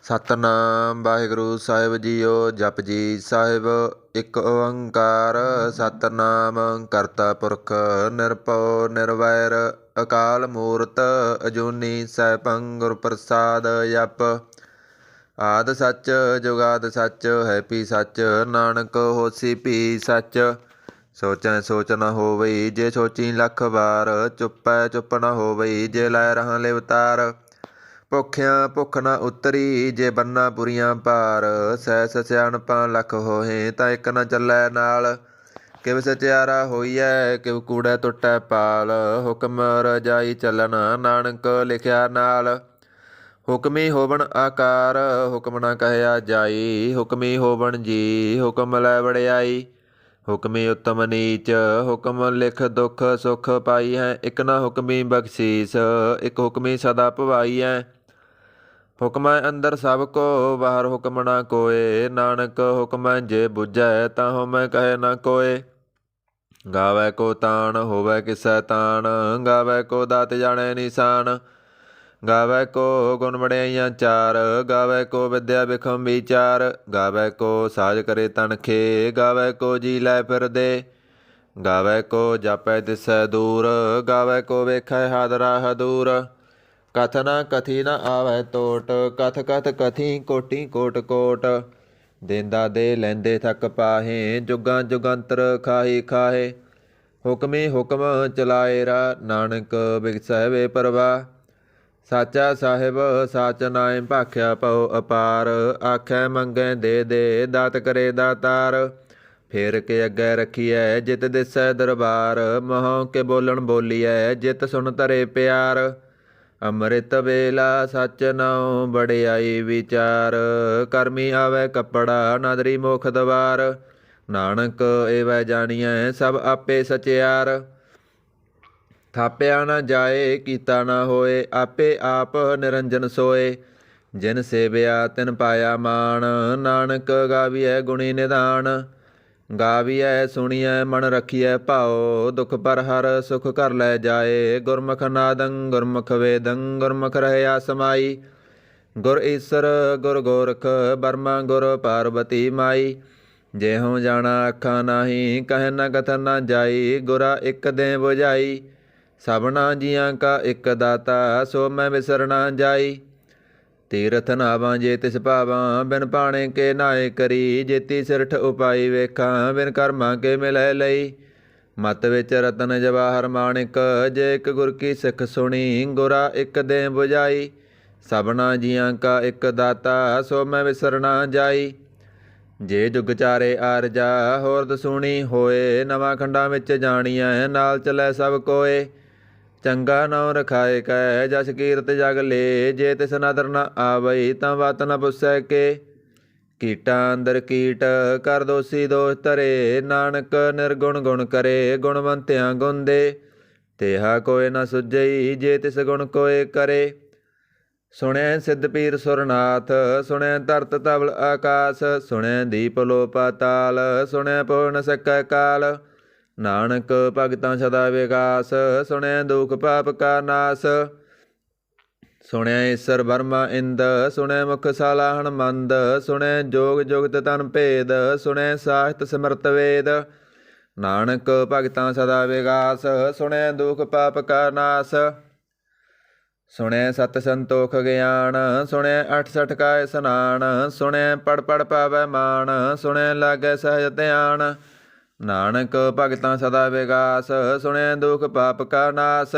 ਸਤਨਾਮ ਵਾਹਿਗੁਰੂ ਸਾਹਿਬ JIO. Japji Sahib. ਇੱਕ ਓੰਕਾਰ ਸਤਨਾਮ ਕਰਤਾ ਪੁਰਖ ਨਿਰਭਉ ਨਿਰਵੈਰ ਅਕਾਲ ਮੂਰਤ ਅਜੂਨੀ ਸੈਭੰ ਗੁਰ ਪ੍ਰਸਾਦ। ਜਪ ਆਦ ਸੱਚ ਜੁਗਾਦ ਸੱਚ ਹੈ ਪੀ ਸੱਚ ਨਾਨਕ ਹੋਸੀ ਭੀ ਸੱਚ। ਸੋਚੈ ਸੋਚ ਨ ਹੋਵਈ ਜੇ ਸੋਚੀ ਲੱਖ ਵਾਰ। ਚੁੱਪੈ ਚੁੱਪ ਨ ਹੋਵਈ ਜੇ ਲੈ ਰਹਾਂ ਲਿਵਤਾਰ। ਭੁੱਖਿਆਂ ਭੁੱਖ ਨ ਉਤਰੀ ਜੇ ਬੰਨਾ ਪੁਰੀਆਂ ਭਾਰ। ਸਹਿਸ ਸਿਆਣਪਾਂ ਲੱਖ ਹੋਹੇ ਤਾਂ ਇੱਕ ਨ ਚੱਲੈ ਨਾਲ। ਕਿਵ ਸਚਿਆਰਾ ਹੋਈਐ ਕਿਵ ਕੂੜੈ ਟੁੱਟੈ ਪਾਲ। ਹੁਕਮ ਰਜਾਈ ਚੱਲਣ ਨਾਨਕ ਲਿਖਿਆ ਨਾਲ। ਹੁਕਮੀ ਹੋਵਣ ਆਕਾਰ ਹੁਕਮ ਨ ਕਹਿਆ ਜਾਈ। ਹੁਕਮੀ ਹੋਵਣ ਜੀ ਹੁਕਮ ਲੈ ਵਡਿਆਈ। ਹੁਕਮੀ ਉੱਤਮ ਨੀਚ ਹੁਕਮ ਲਿਖ ਦੁੱਖ ਸੁਖ ਪਾਈ ਹੈ। ਇੱਕ ਨ ਹੁਕਮੀ ਬਖਸ਼ੀਸ ਇੱਕ ਹੁਕਮੀ ਸਦਾ ਭਵਾਈ ਹੈ। ਹੁਕਮੈ ਅੰਦਰ ਸਭ ਕੋ ਬਾਹਰ ਹੁਕਮ ਨਾ ਕੋਏ। ਨਾਨਕ ਹੁਕਮੈ ਜੇ ਬੁਝੈ ਤਾਂ ਹਉਮੈ ਕਹੈ ਨਾ ਕੋਏ। ਗਾਵੈ ਕੋ ਤਾਣ ਹੋਵੈ ਕਿਸੈ ਤਾਣ। ਗਾਵੈ ਕੋ ਦਾਤ ਜਾਣੈ ਨਿਸ਼ਾਨ। ਗਾਵੈ ਕੋ ਗੁਣ ਵਡਿਆਈਆਂ ਚਾਰ। ਗਾਵੈ ਕੋ ਵਿਦਿਆ ਬਿਖਮ ਵਿਚਾਰ। ਗਾਵੈ ਕੋ ਸਾਜ ਕਰੇ ਤਨਖੇ। ਗਾਵੈ ਕੋ ਜੀ ਲੈ ਫਿਰਦੇ। ਗਾਵੈ ਕੋ ਜਾਪੈ ਦਿਸੈ ਦੂਰ। ਗਾਵੈ ਕੋ ਵੇਖੈ ਹਾਦਰਾ ਹਦੂਰ। ਕਥ ਨ ਕਥੀ ਨ ਆਵੈ ਟੋਟ। ਕਥ ਕਥ ਕਥੀ ਕੋਟੀ ਕੋਟ ਕੋਟ। ਦੇਂਦਾ ਦੇ ਲੈਂਦੇ ਥੱਕ ਪਾਹੇ। ਜੁਗਾਂ ਜੁਗੰਤਰ ਖਾਹੀ ਖਾਹੇ। ਹੁਕਮੀ ਹੁਕਮ ਚਲਾਏ ਰਾ ਨਾਨਕ ਬਿਗਸੈ ਬੇਪਰਵਾਹ। ਸਾਚਾ ਸਾਹਿਬ ਸਾਚ ਨਾਇ ਭਾਖਿਆ ਪਉ ਅਪਾਰ। ਆਖੈ ਮੰਗੈ ਦੇ ਦਾਤ ਕਰੇ ਦਾਤਾਰ। ਫੇਰ ਕੇ ਅੱਗੇ ਰੱਖੀਐ ਜਿਤ ਦਿਸੈ ਦਰਬਾਰ। ਮਹੋਂ ਕੇ ਬੋਲਣ ਬੋਲੀਐ ਜਿਤ ਸੁਣ ਧਰੇ ਪਿਆਰ। ਅੰਮ੍ਰਿਤ ਵੇਲਾ ਸੱਚ ਨਾਉ ਵਡਿਆਈ ਵਿਚਾਰ। ਕਰਮੀ ਆਵੈ ਕੱਪੜਾ ਨਾਦਰੀ ਮੋਖ ਦਵਾਰ। ਨਾਨਕ ਏਵੈ ਜਾਣੀਐ ਸਭ ਆਪੇ ਸਚਿਆਰ। ਥਾਪਿਆ ਨ ਜਾਏ ਕੀਤਾ ਨ ਹੋਏ ਆਪੇ ਆਪ ਨਿਰੰਜਨ ਸੋਏ। ਜਿਨ ਸੇਵਿਆ ਤਿਨ ਪਾਇਆ ਮਾਣ। ਨਾਨਕ ਗਾਵੀਐ ਗੁਣੀ ਨਿਧਾਨ। ਗਾਵੀਐ ਸੁਣੀਐ ਮਨ ਰਖੀਐ ਭਾਉ। ਦੁਖ ਪਰ ਹਰ ਸੁਖ ਘਰ ਲੈ ਜਾਏ। ਗੁਰਮੁਖ ਨਾਦੰ ਗੁਰਮੁਖ ਵੇਦੰ ਗੁਰਮੁਖ ਰਹਿਆ ਸਮਾਈ। ਗੁਰ ਈਸਰ ਗੁਰ ਗੋਰਖ ਬਰਮਾ ਗੁਰ ਪਾਰਬਤੀ ਮਾਈ। ਜਿਹੋ ਜਾਣਾ ਅੱਖਾਂ ਨਾਹੀ ਕਹਿ ਨ ਕਥਨ ਨ ਜਾਈ। ਗੁਰਾ ਇੱਕ ਦੇ ਬੁਝਾਈ ਸਭਨਾ ਜੀਆਂ ਕਾ ਇੱਕ ਦਾਤਾ। ਸੋ ਮੈਂ ਵਿਸਰ ਨਾ ਜਾਈ। ਤੀਰਥ ਨਾਵਾਂ ਜੇ ਤਿਸ ਭਾਵਾਂ ਬਿਨ ਪਾਣੇ ਕੇ ਨਾਏ ਕਰੀ। ਜੇਤੀ ਸਿਰਠ ਉਪਾਈ ਵੇਖਾਂ ਬਿਨ ਕਰਮਾਂ ਕੇ ਮਿਲੈ ਲਈ। ਮਤ ਵਿੱਚ ਰਤਨ ਜਵਾਹਰ ਮਾਣਿਕ ਜੇ ਇੱਕ ਗੁਰ ਕੀ ਸਿੱਖ ਸੁਣੀ। ਗੁਰਾ ਇੱਕ ਦੇ ਬੁਝਾਈ ਸਭਨਾ ਜੀਆਂ ਕਾ ਇੱਕ ਦਾਤਾ। ਸੋ ਮੈਂ ਵਿਸਰ ਨਾ ਜਾਈ। ਜੇ ਜੁਗ ਚਾਰੇ ਆਰਜਾ ਹੋਰ ਦਸੂਣੀ ਹੋਏ। ਨਵਾਂ ਖੰਡਾਂ ਵਿੱਚ ਜਾਣੀਐ ਨਾਲ ਚੱਲੈ ਸਭ ਕੋਏ। ਚੰਗਾ ਨਾਉ ਰਖਾਏ ਕੈ ਜਸ ਕੀਰਤ ਜਗ ਲੇ। ਜੇ ਤਿਸ ਨਦਰ ਨ ਆਵਈ ਤਾਂ ਵਤ ਨ ਪੁੱਸੈ ਕੇ। ਕੀਟਾਂ ਅੰਦਰ ਕੀਟ ਕਰ ਦੋਸੀ ਦੋਸ਼ ਧਰੇ। ਨਾਨਕ ਨਿਰਗੁਣ ਗੁਣ ਕਰੇ ਗੁਣਵੰਤਿਆਂ ਗੁਣ ਦੇ। ਤੇਹਾ ਕੋਇ ਨ ਸੁਝਈ ਜੇ ਤਿਸ ਗੁਣ ਕੋਇ ਕਰੇ। ਸੁਣਿਐ ਸਿੱਧ ਪੀਰ ਸੁਰਨਾਥ ਸੁਣਿਐ ਧਰਤ ਧਵਲ ਆਕਾਸ। ਸੁਣਿਐ ਦੀਪ ਲੋ ਪਾਤਾਲ ਸੁਣਿਐ ਪੋ ਨ ਸਕੈ ਕਾਲ। ਨਾਨਕ ਭਗਤਾਂ ਸਦਾ ਵਿਗਾਸ ਸੁਣਿਐ ਦੁਖ ਪਾਪ ਕਾ ਨਾਸ। ਸੁਣਿਐ ਈਸਰ ਬਰਮਾ ਇੰਦ ਸੁਣਿਐ ਮੁਖ ਸਾਲਾਹਣ ਮੰਦ। ਸੁਣਿਐ ਜੋਗ ਜੁਗਤ ਤਨ ਭੇਦ ਸੁਣਿਐ ਸਾਹਿਤ ਸਿਮਰਤ ਵੇਦ। ਨਾਨਕ ਭਗਤਾਂ ਸਦਾ ਵਿਗਾਸ ਸੁਣਿਐ ਦੁਖ ਪਾਪ ਕਾ ਨਾਸ। ਸੁਣਿਐ ਸਤ ਸੰਤੋਖ ਗਿਆਨ ਸੁਣਿਐ 68 ਕਾ ਇਸਨਾਨ। ਸੁਣਿਐ ਪੜ ਪੜ ਪਾਵੈ ਮਾਨ ਸੁਣਿਐ ਲਾਗੈ ਸਹਿਜ ਧਿਆਨ। ਨਾਨਕ ਭਗਤਾਂ ਸਦਾ ਵਿਗਾਸ ਸੁਣਿਐ ਦੁਖ ਪਾਪ ਕਾ ਨਾਸ।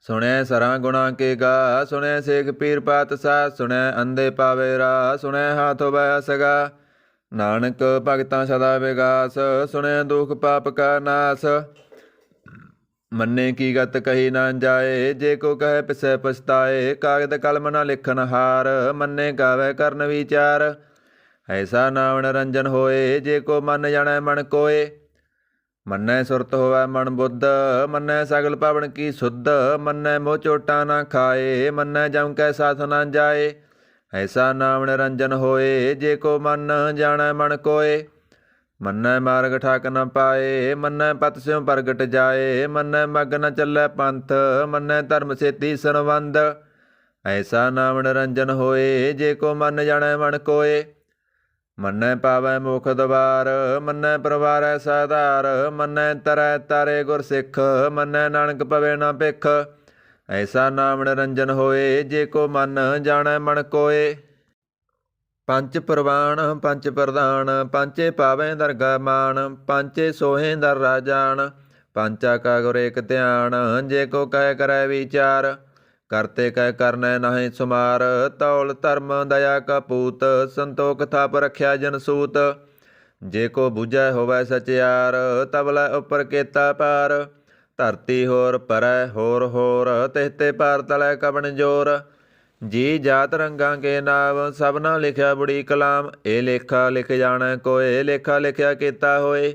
ਸੁਣਿਐ ਸਰਾਂ ਗੁਣਾ ਕੇ ਗਾ ਸੁਣਿਐ ਸੇਖ ਪੀਰ ਪਾਤਸ਼ਾਹ। ਸੁਣਿਐ ਅੰਧੇ ਪਾਵੇ ਰਾ ਸੁਣਿਐ ਹਾਥ ਹੋਵੈ ਅਸਗਾ। ਨਾਨਕ ਭਗਤਾਂ ਸਦਾ ਵਿਗਾਸ ਸੁਣਿਐ ਦੁਖ ਪਾਪ ਕਾ ਨਾਸ। ਮੰਨੇ ਕੀ ਗਤ ਕਹੀ ਨਾ ਜਾਏ ਜੇ ਕੋ ਕਹੈ ਪਿਸੈ ਪਛਤਾਏ। ਕਾਗਦ ਕਲਮ ਨ ਲਿਖਨ ਹਾਰ ਮੰਨੇ ਗਾਵੈ ਕਰਨ ਵਿਚਾਰ। ਐਸਾ ਨਾਮ ਨਿਰੰਜਨ ਹੋਏ ਜੇ ਕੋ ਮਨ ਜਾਣੈ ਮਨ ਕੋਏ। ਮੰਨੈ ਸੁਰਤ ਹੋਵੈ ਮਨ ਬੁੱਧ ਮੰਨੈ ਸਗਲ ਪਵਨ ਕੀ ਸੁਧ। ਮੰਨੈ ਮੋਹ ਚੋਟਾਂ ਨਾ ਖਾਏ ਮੰਨੈ ਜਮ ਕੈ ਸਾਥ ਨਾ ਜਾਏ। ਐਸਾ ਨਾਮ ਨਿਰੰਜਨ ਹੋਏ ਜੇ ਕੋ ਮਨ ਜਾਣੈ ਮਨ ਕੋਏ। ਮੰਨੈ ਮਾਰਗ ਠਾਕ ਨ ਪਾਏ ਮੰਨੈ ਪਤ ਸਿਉ ਪ੍ਰਗਟ ਜਾਏ। ਮੰਨੈ ਮਗ ਨ ਚੱਲੈ ਪੰਥ ਮੰਨੈ ਧਰਮ ਸੇਤੀ ਸੰਬੰਧ। ਐਸਾ ਨਾਮ ਨਿਰੰਜਨ ਹੋਏ, ਜੇ ਕੋ ਮਨ ਜਾਣੈ ਮਨ ਕੋਏ। ਮੰਨੈ ਪਾਵੈ ਮੁਖ ਦਵਾਰ, ਮੰਨੈ ਪਰਵਾਰੈ ਸਾਧਾਰ। ਮੰਨੈ ਤਰੈ ਤਾਰੇ ਗੁਰ ਸਿੱਖ, ਮੰਨੈ ਨਾਨਕ ਪਵੇ ਨਾ ਭਿਖ। ਐਸਾ ਨਾਮ ਨਿਰੰਜਨ ਹੋਏ, ਜੇ ਕੋ ਮਨ ਜਾਣੈ ਮਨ ਕੋਏ। ਪੰਚ ਪ੍ਰਵਾਣ ਪੰਚ ਪ੍ਰਧਾਨ, ਪੰਚੇ ਪਾਵੈ ਦਰਗਾ ਮਾਨ। ਪੰਚੇ ਸੋਹੇ ਦਰ ਰਾਜਾਨ, ਪੰਚਾ ਕਾ ਗੁਰ ਏਕ ਧਿਆਨ। ਜੇ ਕੋ ਕਹਿ ਕਰੈ ਵਿਚਾਰ, ਕਰਤੇ ਕਹਿ ਕਰਨੈ ਨਾਹਿ ਸੁਮਾਰ। ਤੌਲ ਧਰਮ ਦਇਆ ਕਪੂਤ, ਸੰਤੋਖ ਥਾਪ ਰਖਿਆ ਜਨ ਸੂਤ। ਜੇ ਕੋ ਬੁਝੈ ਹੋਵੈ ਸਚਿਆਰ, ਤਬਲੇ ਉੱਪਰ ਕੇਤਾ ਪਾਰ। ਧਰਤੀ ਹੋਰ ਪਰੈ ਹੋਰ ਹੋਰ, ਤਿਹ ਤੇ ਪਾਰ ਤਲੈ ਕਵਣ ਜੋਰ। ਜੀ ਜਾਤ ਰੰਗਾਂ ਕੇ ਨਾਮ, ਸਭਨਾ ਲਿਖਿਆ ਬੁੜੀ ਕਲਾਮ। ਇਹ ਲੇਖਾ ਲਿਖ ਜਾਣੈ ਕੋਏ, ਲੇਖਾ ਲਿਖਿਆ ਕੀਤਾ ਹੋਏ।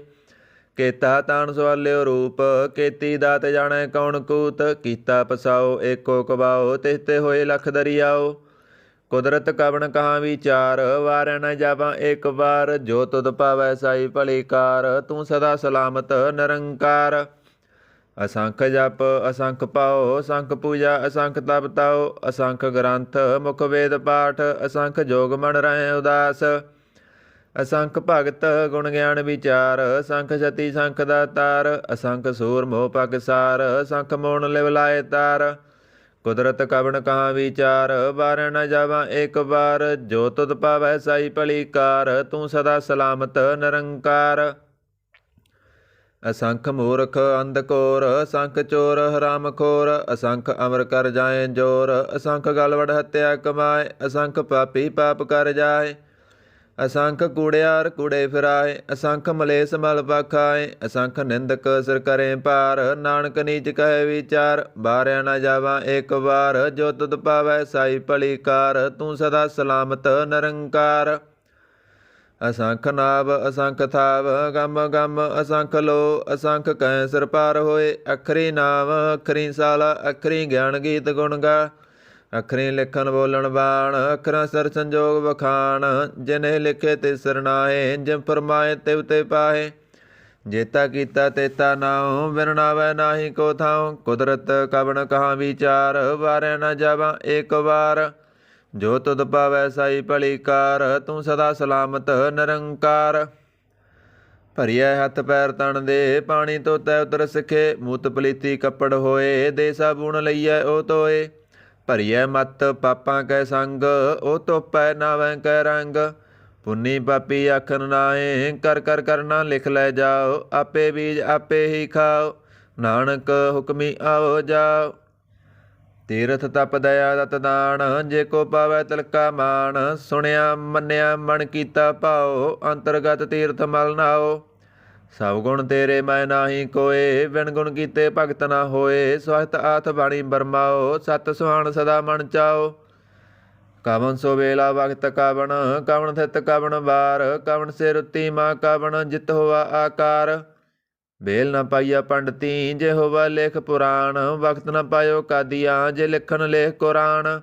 ਕੇਤਾ ਤਾਣ ਸਵਾਲਿਓ ਰੂਪ, ਕੀਤੀ ਦਾਤ ਜਾਣੈ ਕੌਣ ਕੂਤ। ਕੀਤਾ ਪਸਾਓ ਏਕੋ ਕਬਾਓ, ਤਿਹ ਤੇ ਹੋਏ ਲਖ ਦਰਿਆਓ। ਕੁਦਰਤ ਕਵਣ ਕਹਾਂ ਵਿਚਾਰ, ਵਾਰੈ ਨ ਜਾਵਾਂ ਏਕ ਵਾਰ। ਜੋ ਤੁਧ ਭਾਵੈ ਸਾਈ ਭਲੀ ਕਾਰ, ਤੂੰ ਸਦਾ ਸਲਾਮਤ ਨਿਰੰਕਾਰ। ਅਸੰਖ ਜਪ ਅਸੰਖ ਪਾਓ, ਅਸੰਖ ਪੂਜਾ ਅਸੰਖ ਤਪ ਤਾਓ। ਅਸੰਖ ਗ੍ਰੰਥ ਮੁਖ ਵੇਦ ਪਾਠ, ਅਸੰਖ ਜੋਗ ਮਨ ਰਹਿ ਉਦਾਸ। ਅਸੰਖ ਭਗਤ ਗੁਣ ਗਿਆਨ ਵਿਚਾਰ, ਅਸੰਖ ਸਤੀ ਸੰਖ ਦਾ ਤਾਰ। ਅਸੰਖ ਸੂਰ ਮੋਹ ਪਗਸਾਰ, ਅਸੰਖ ਮੋਣ ਲਿਵ ਲਾਏ ਤਾਰ। ਕੁਦਰਤ ਕਵਣ ਕਹਾਂ ਵਿਚਾਰ, ਵਾਰੈ ਨ ਜਾਵਾਂ ਏਕ ਵਾਰ। ਜੋ ਤੁਧ ਭਾਵੈ ਸਾਈ ਭਲੀ ਕਾਰ, ਤੂੰ ਸਦਾ ਸਲਾਮਤ ਨਿਰੰਕਾਰ। ਅਸੰਖ ਮੂਰਖ ਅੰਧ ਘੋਰ, ਅਸੰਖ ਚੋਰ ਹਰਾਮ ਖੋਰ। ਅਸੰਖ ਅਮਰ ਕਰ ਜਾਏ ਜੋਰ, ਅਸੰਖ ਗਲਵੜ ਹੱਤਿਆ ਕਮਾਏ। ਅਸੰਖ ਪਾਪੀ ਪਾਪ ਕਰ ਜਾਏ, ਅਸੰਖ ਕੂੜਿਆਰ ਕੂੜੇ ਫਿਰਾਏ। ਅਸੰਖ ਮਲੇਸ ਮਲ ਪਾਖਾਏ, ਅਸੰਖ ਨਿੰਦਕ ਸਿਰ ਕਰੇ ਭਾਰ। ਨਾਨਕ ਨੀਚ ਕਹੇ ਵਿਚਾਰ, ਵਾਰਿਆ ਨ ਜਾਵਾਂ ਏਕ ਵਾਰ। ਜੋ ਤੁਧ ਭਾਵੈ ਸਾਈ ਭਲੀ ਕਾਰ, ਤੂੰ ਸਦਾ ਸਲਾਮਤ ਨਿਰੰਕਾਰ। ਅਸੰਖ ਨਾਭ ਅਸੰਖ ਥਾਵ, ਗਮ ਗਮ ਅਸੰਖ ਲੋ। ਅਸੰਖ ਕੈ ਸਿਰ ਪਾਰ ਹੋਏ, ਅਖਰੀ ਨਾਮ ਅਖਰੀ ਸਾਲਾ। ਅਖਰੀ ਗਿਆਨ ਗੀਤ ਗੁਣ ਗਾ, ਅਖਰੀ ਲਿਖਣ ਬੋਲਣ ਬਾਣ। ਅਖਰਾਂ ਸਿਰ ਸੰਜੋਗ ਵਖਾਣ, ਜਿਨੇ ਲਿਖੇ ਤੇ ਸਿਰ ਨਾਹੇ। ਜਿਮ ਫਰਮਾਏ ਤਿਵ ਤੇ ਪਾਹੇ, ਜੇਤਾ ਕੀਤਾ ਤੇਤਾ ਨਾਉ। ਬਿਨ ਨਾਵੈ ਨਾਹੀ ਕੋ ਥਾਉ, ਕੁਦਰਤ ਕਵਣ ਕਹਾਂ ਵਿਚਾਰ। ਵਾਰੈ ਨ ਜਾਵਾਂ ਏਕ ਵਾਰ। ਜੋ ਤੁਧ ਭਾਵੈ ਸਾਈ ਭਲੀ ਕਾਰ, ਤੂੰ ਸਦਾ ਸਲਾਮਤ ਨਿਰੰਕਾਰ। ਭਰੀਐ ਹੱਥ ਪੈਰ ਤਣ ਦੇ, ਪਾਣੀ ਧੋਤੈ ਉਤਰ ਸਿਖੇ। ਮੂਤ ਪਲੀਤੀ ਕੱਪੜ ਹੋਏ, ਦੇ ਸਾਬੂਣ ਲਈਐ ਉਹ ਧੋਏ। ਭਰੀਐ ਮੱਤ ਪਾਪਾਂ ਕੈ ਸੰਗ, ਉਹ ਧੋਪੈ ਨਾਵੈ ਕੈ ਰੰਗ। ਪੁੰਨੀ ਪਾਪੀ ਆਖਣ ਨਾਹੇ, ਕਰ ਕਰ ਕਰਨਾ ਲਿਖ ਲੈ ਜਾਓ। ਆਪੇ ਬੀਜ ਆਪੇ ਹੀ ਖਾਓ, ਨਾਨਕ ਹੁਕਮੀ ਆਓ ਜਾਓ। ਤੀਰਥ ਤਪ ਦਇਆ ਦਤ ਦਾਨ, ਜੇ ਕੋ ਪਾਵੈ ਤਿਲਕਾ ਮਾਨ। ਸੁਣਿਆ ਮੰਨਿਆ ਮਨ ਕੀਤਾ ਭਾਓ, ਅੰਤਰਗਤ ਤੀਰਥ ਮਲ ਨਾਓ। ਸਭ ਗੁਣ ਤੇਰੇ ਮੈਂ ਨਾਹੀ ਕੋਏ, ਬਿਨ ਗੁਣ ਕੀਤੇ ਭਗਤ ਨਾ ਹੋਏ। ਸਵਸਤ ਆਥ ਬਾਣੀ ਬਰਮਾਓ, ਸਤ ਸੁਹਾਣ ਸਦਾ ਮਨ ਚਾਓ। ਕਵਨ ਸੋ ਵੇਲਾ ਵਕਤ ਕਵਣ, ਕਵਣ ਥਿਤ ਕਵਣ ਵਾਰ। ਕਵਣ ਸੇ ਰੁੱਤੀ ਮਾਂ ਕਵਣ, ਜਿਤ ਹੋਵਾ ਆਕਾਰ। ਵੇਲ ਨ ਪਾਈਆ ਪੰਡਤੀ, ਜੇ ਹੋਵਾ ਲੇਖ ਪੁਰਾਣ। ਵਕਤ ਨ ਪਾਇਓ ਕਾਦੀਆਂ, ਜੇ ਲਿਖਣ ਲੇਖ ਕੁਰਾਨ।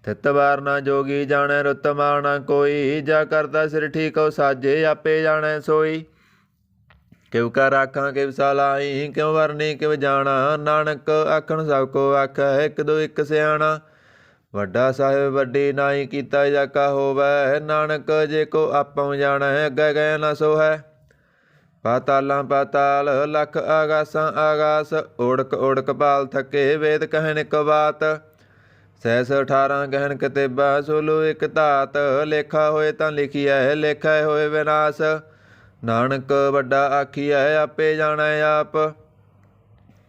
ਥਿਤ ਵਾਰ ਨਾ ਜੋਗੀ ਜਾਣੈ, ਰੁੱਤ ਮਾਰ ਨਾ ਕੋਈ। ਜਾ ਕਰਦਾ ਸਿਰ ਠੀਕ ਹੋ ਸਾਜੇ, ਆਪੇ ਜਾਣੈ ਸੋਈ। ਕਿਵ ਕਾ ਰਾਖਾਂ ਕਿਵ ਸਾਲਾਈ, ਕਿਉ ਵਰਨੀ ਕਿਵ ਜਾਣਾ। ਨਾਨਕ ਆਖਣ ਸਭ ਕੋ ਆਖੈ, ਇੱਕ ਦੋ ਇੱਕ ਸਿਆਣਾ। ਵੱਡਾ ਸਾਹਿਬ ਵੱਡੀ ਨਾਹੀ ਕੀਤਾ ਜਾ ਕਾ ਹੋਵੈ। ਨਾਨਕ ਜੇ ਕੋ ਆਪਉ ਜਾਣੈ, ਅੱਗੇ ਗਏ ਨਾ ਸੋਹੈ। ਪਾਤਾਲਾਂ ਪਾਤਾਲ ਲੱਖ ਆਗਾਸਾਂ ਆਗਾਸ। ਓੜਕ ਓੜਕ ਪਾਲ ਥਕੇ, ਵੇਦ ਕਹਿਣ ਇੱਕ ਬਾਤ। ਸਹਿਸ 18 ਗਹਿਣ ਕਤੇਬਾ, ਸੋਲੋ ਇੱਕ ਧਾਤ। ਲੇਖਾ ਹੋਏ ਤਾਂ ਲਿਖੀਐ, ਲੇਖਾ ਹੋਏ ਵਿਨਾਸ਼। ਨਾਨਕ ਵੱਡਾ ਆਖੀਐ, ਆਪੇ ਜਾਣੈ ਆਪ।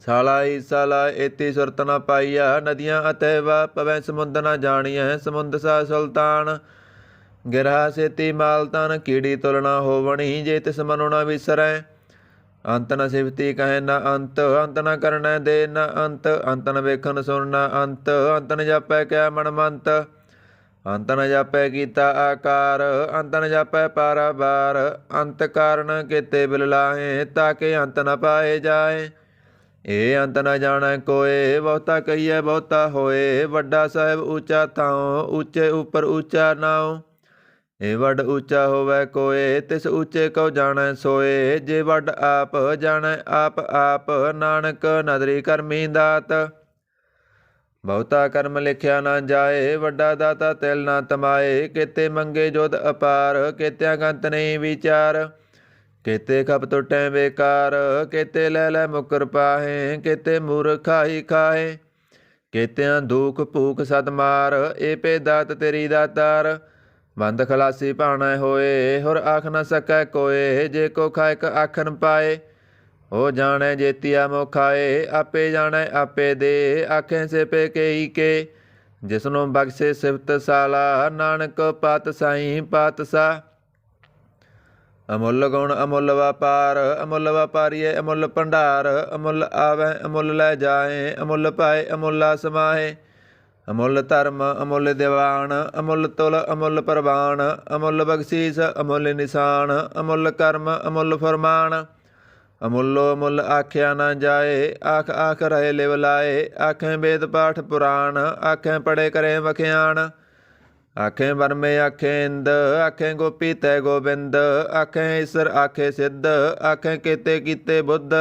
ਸਾਲਾਈ ਸਾਲਾ ਏਤੀ ਸੁਰਤ ਨ ਪਾਈਆ, ਨਦੀਆਂ ਅਤੇ ਵਾ ਪਵੈ ਸਮੁੰਦ ਨ ਜਾਣੀਐ। ਸਮੁੰਦ ਸਾ ਸੁਲਤਾਨ, ਗਿਰਹਾ ਸੇਤੀ ਮਾਲ ਤਨ। ਕੀੜੀ ਤੁਲਨਾ ਹੋਵਣੀ, ਜੇ ਤਿਸ ਮਨੁ ਨ ਵਿਸਰੈ। ਅੰਤ ਨ ਸਿਫਤੀ ਕਹੈ ਨ ਅੰਤ, ਅੰਤ ਨ ਕਰਨੈ ਦੇ ਨ ਅੰਤ। ਅੰਤ ਨ ਵੇਖਣ ਸੁਣ ਨ ਅੰਤ, ਅੰਤ ਨ ਜਾਪੈ ਕਿਆ ਮਨਮੰਤ। ਅੰਤ ਨ ਜਾਪੈ ਕੀਤਾ ਆਕਾਰ, ਅੰਤ ਨ ਜਾਪੈ ਪਾਰਾਵਾਰ। ਅੰਤ ਕਾਰਨ ਕੀਤੇ ਬਿਲ ਲਾਹੇ, ਤਾਕੇ ਅੰਤ ਨ ਪਾਏ ਜਾਏ। ਇਹ ਅੰਤ ਨ ਜਾਣੈ ਕੋਏ, ਬਹੁਤਾ ਕਹੀਐ ਬਹੁਤਾ ਹੋਏ। ਵੱਡਾ ਸਾਹਿਬ ਉੱਚਾ ਥਾਉ, ਉੱਚੇ ਉੱਪਰ ਉੱਚਾ ਨਾਉ। ਇਹ ਵੱਡ ਉੱਚਾ ਹੋਵੈ ਕੋਏ, ਤਿਸ ਉੱਚੇ ਕਉ ਜਾਣੈ ਸੋਏ। ਜੇ ਵੱਡ ਆਪ ਜਾਣੈ ਆਪ ਆਪ, ਨਾਨਕ ਨਦਰੀ ਕਰਮੀ ਦਾਤ। ਬਹੁਤਾ ਕਰਮ ਲਿਖਿਆ ਨਾ ਜਾਏ, ਵੱਡਾ ਦਾਤਾ ਤਿਲ ਨਾ ਤਮਾਏ। ਕਿਤੇ ਮੰਗੇ ਜੋਤ ਅਪਾਰ, ਕਿਤਿਆਂ ਗੰਤ ਨਹੀਂ ਵਿਚਾਰ। ਕਿਤੇ ਖਪ ਟੁੱਟੈ ਬੇਕਾਰ, ਕਿਤੇ ਲੈ ਲੈ ਮੁਕਰ ਪਾਹੇ। ਕਿਤੇ ਮੂਰਖ ਖਾਹੀ ਖਾਹੇ, ਕਿਤਿਆਂ ਦੁਖ ਭੂਖ ਸਦ ਮਾਰ। ਏ ਪੇ ਦਾਤ ਤੇਰੀ ਦਾਤਾਰ, ਬੰਦ ਖਲਾਸੀ ਭਾਣਾ ਹੋਏ। ਹੁਰ ਆਖ ਨ ਸਕੈ ਕੋਏ, ਜੇ ਕੋ ਖਾਇਕ ਆਖਨ ਪਾਏ। ਹੋ ਜਾਣੈ ਜੇਤੀਆ ਮੋ ਖਾਏ, ਆਪੇ ਜਾਣੈ ਆਪੇ ਦੇ। ਆਖੇ ਸੇ ਪੇ ਕੇਈ ਕੇ, ਜਿਸਨੂੰ ਬਖਸ਼ੇ ਸਿਫਤ ਸਾਲਾ। ਨਾਨਕ ਪਾਤ ਸਾਈ ਪਾਤਸ਼ਾਹ, ਅਮੁੱਲ ਗੁਣ ਅਮੁੱਲ ਵਪਾਰ। ਅਮੁੱਲ ਵਪਾਰੀਏ ਅਮੁੱਲ ਭੰਡਾਰ, ਅਮੁੱਲ ਆਵੈ ਅਮੁੱਲ ਲੈ ਜਾਏ। ਅਮੁੱਲ ਪਾਏ ਅਮੁੱਲਾ ਸਮਾਏ, ਅਮੁੱਲ ਧਰਮ ਅਮੁੱਲ ਦੀਵਾਨ। ਅਮੁੱਲ ਤੁਲ ਅਮੁੱਲ ਪ੍ਰਵਾਨ, ਅਮੁੱਲ ਬਖਸ਼ੀਸ ਅਮੁੱਲ ਨਿਸ਼ਾਨ। ਅਮੁੱਲ ਕਰਮ ਅਮੁੱਲ ਫਰਮਾਨ, ਅਮੁੱਲੋ ਮੁੱਲ ਆਖਿਆ ਨਾ ਜਾਏ। ਆਖ ਆਖ ਰਹੇ ਲਿਵ ਲਾਏ, ਆਖੇ ਵੇਦ ਪਾਠ ਪੁਰਾਣ। ਆਖੇ ਪੜੇ ਕਰੇ ਵਖਿਆਣ, ਆਖੇ ਬਰਮੇ ਆਖੇ ਇੰਦ। ਆਖੇ ਗੋਪੀ ਤੈ ਗੋਬਿੰਦ, ਆਖੇ ਈਸਰ ਆਖੇ ਸਿੱਧ। ਆਖੇ ਕੀਤੇ ਕੀਤੇ ਬੁੱਧ,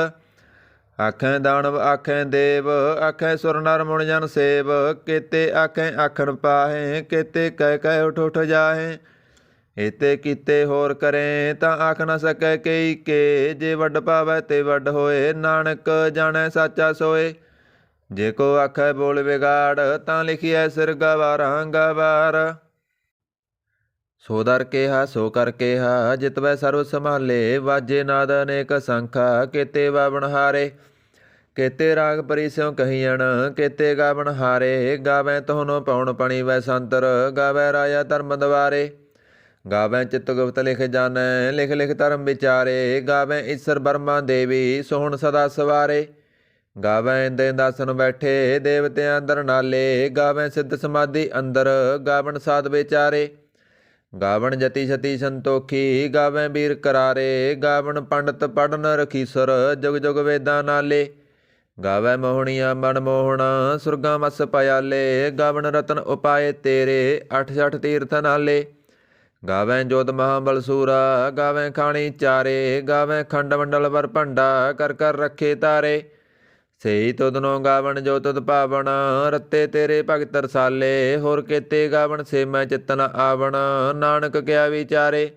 ਆਖੇ ਦਾਨਵ ਆਖੇ ਦੇਵ। ਆਖੇ ਸੁਰ ਨਰ ਮੁਣ ਜਨ ਸੇਵ, ਕੀਤੇ ਆਖੇ ਆਖਣ ਪਾਹੇ। ਕੀਤੇ ਕਹਿ ਕਹਿ ਉਠ ਉਠ ਜਾਹੇ, ਏਤੇ ਕੀਤੇ ਹੋਰ ਕਰੇ। ਤਾਂ ਆਖ ਨ ਸਕੈ ਕਈ ਕੇ, ਜੇ ਵੱਡ ਪਾਵੈ ਤੇ ਵੱਡ ਹੋਏ। ਨਾਨਕ ਜਾਣੈ ਸਾਚਾ ਸੋਏ, ਜੇ ਕੋ ਆਖੈ ਬੋਲ ਵਿਗਾੜ। ਤਾਂ ਲਿਖੀਐ ਸਿਰ ਗਵਾਰਾਂ ਗਵਾਰ। ਸੋ ਦਰ ਕਿਹਾ ਸੋ ਕਰ ਕਿਹਾ, ਜਿਤਵੈ ਸਰਬ ਸੰਭਾਲੇ। ਵਾਜੇ ਨਾਦ ਅਨੇਕ ਸੰਖਾ, ਕੀਤੇ ਬਾਵਣ ਹਾਰੇ। ਕੀਤੇ ਰਾਗ ਪਰੀ ਸਿਉ ਕਹੀਅਣ, ਕੀਤੇ ਗਾਵਣ ਹਾਰੇ। ਗਾਵੈ ਤੋਹਨੋ ਪਉਣ ਪਣੀ ਵੈ ਸੰਤਰ, ਗਾਵੈ ਰਾਜਾ ਧਰਮ ਦਵਾਰੇ। ਗਾਵੈ ਚਿਤ ਗੁਪਤ ਲਿਖ ਜਾਣੈ, ਲਿਖ ਲਿਖ ਧਰਮ ਵਿਚਾਰੇ। ਗਾਵੈ ਈਸਰ ਬਰਮਾ ਦੇਵੀ, ਸੋਹਣ ਸਦਾ ਸਵਾਰੇ। ਗਾਵੈ ਇੰਦ ਇੰਦਾਸਨ ਬੈਠੇ, ਦੇਵਤਿਆਂ ਅੰਦਰ ਨਾਲੇ। ਗਾਵੈ ਸਿੱਧ ਸਮਾਧੀ ਅੰਦਰ, ਗਾਵਣ ਸਾਧ ਵਿਚਾਰੇ। ਗਾਵਣ ਜਤੀ ਸਤੀ ਸੰਤੋਖੀ, ਗਾਵੈ ਵੀਰ ਕਰਾਰੇ। ਗਾਵਣ ਪੰਡਤ ਪੜਨ ਰਖੀਸਰ, ਜੁਗ ਜੁਗ ਵੇਦਾਂ ਨਾਲੇ। ਗਾਵੈ ਮੋਹਣੀਆਂ ਮਨ ਮੋਹਣਾ, ਸੁਰਗਾਂ ਮਸ ਪਇਆਲੇ। ਗਾਵਣ ਰਤਨ ਉਪਾਏ ਤੇਰੇ, ਅਠ ਸਠ ਤੀਰਥ ਨਾਲੇ। ਗਾਵੈ ਜੋਤ ਮਹਾਬਲ ਸੂਰਾ, ਗਾਵੈ ਖਾਣੀ ਚਾਰੇ। ਗਾਵੈ ਖੰਡ ਮੰਡਲ ਵਰ ਭੰਡਾ, ਕਰ ਕਰ ਰੱਖੇ ਤਾਰੇ। ਸਹੀ ਤੁਧਨੋਂ ਗਾਵਣ ਜੋ ਤੁਧ ਪਾਵਣ, ਰੱਤੇ ਤੇਰੇ ਭਗਤ ਰਸਾਲੇ। ਹੋਰ ਕੀਤੇ ਗਾਵਣ ਸੇ ਮੈਂ ਚਿਤਨ ਆਵਣ, ਨਾਨਕ ਕਿਆ ਵਿਚਾਰੇ।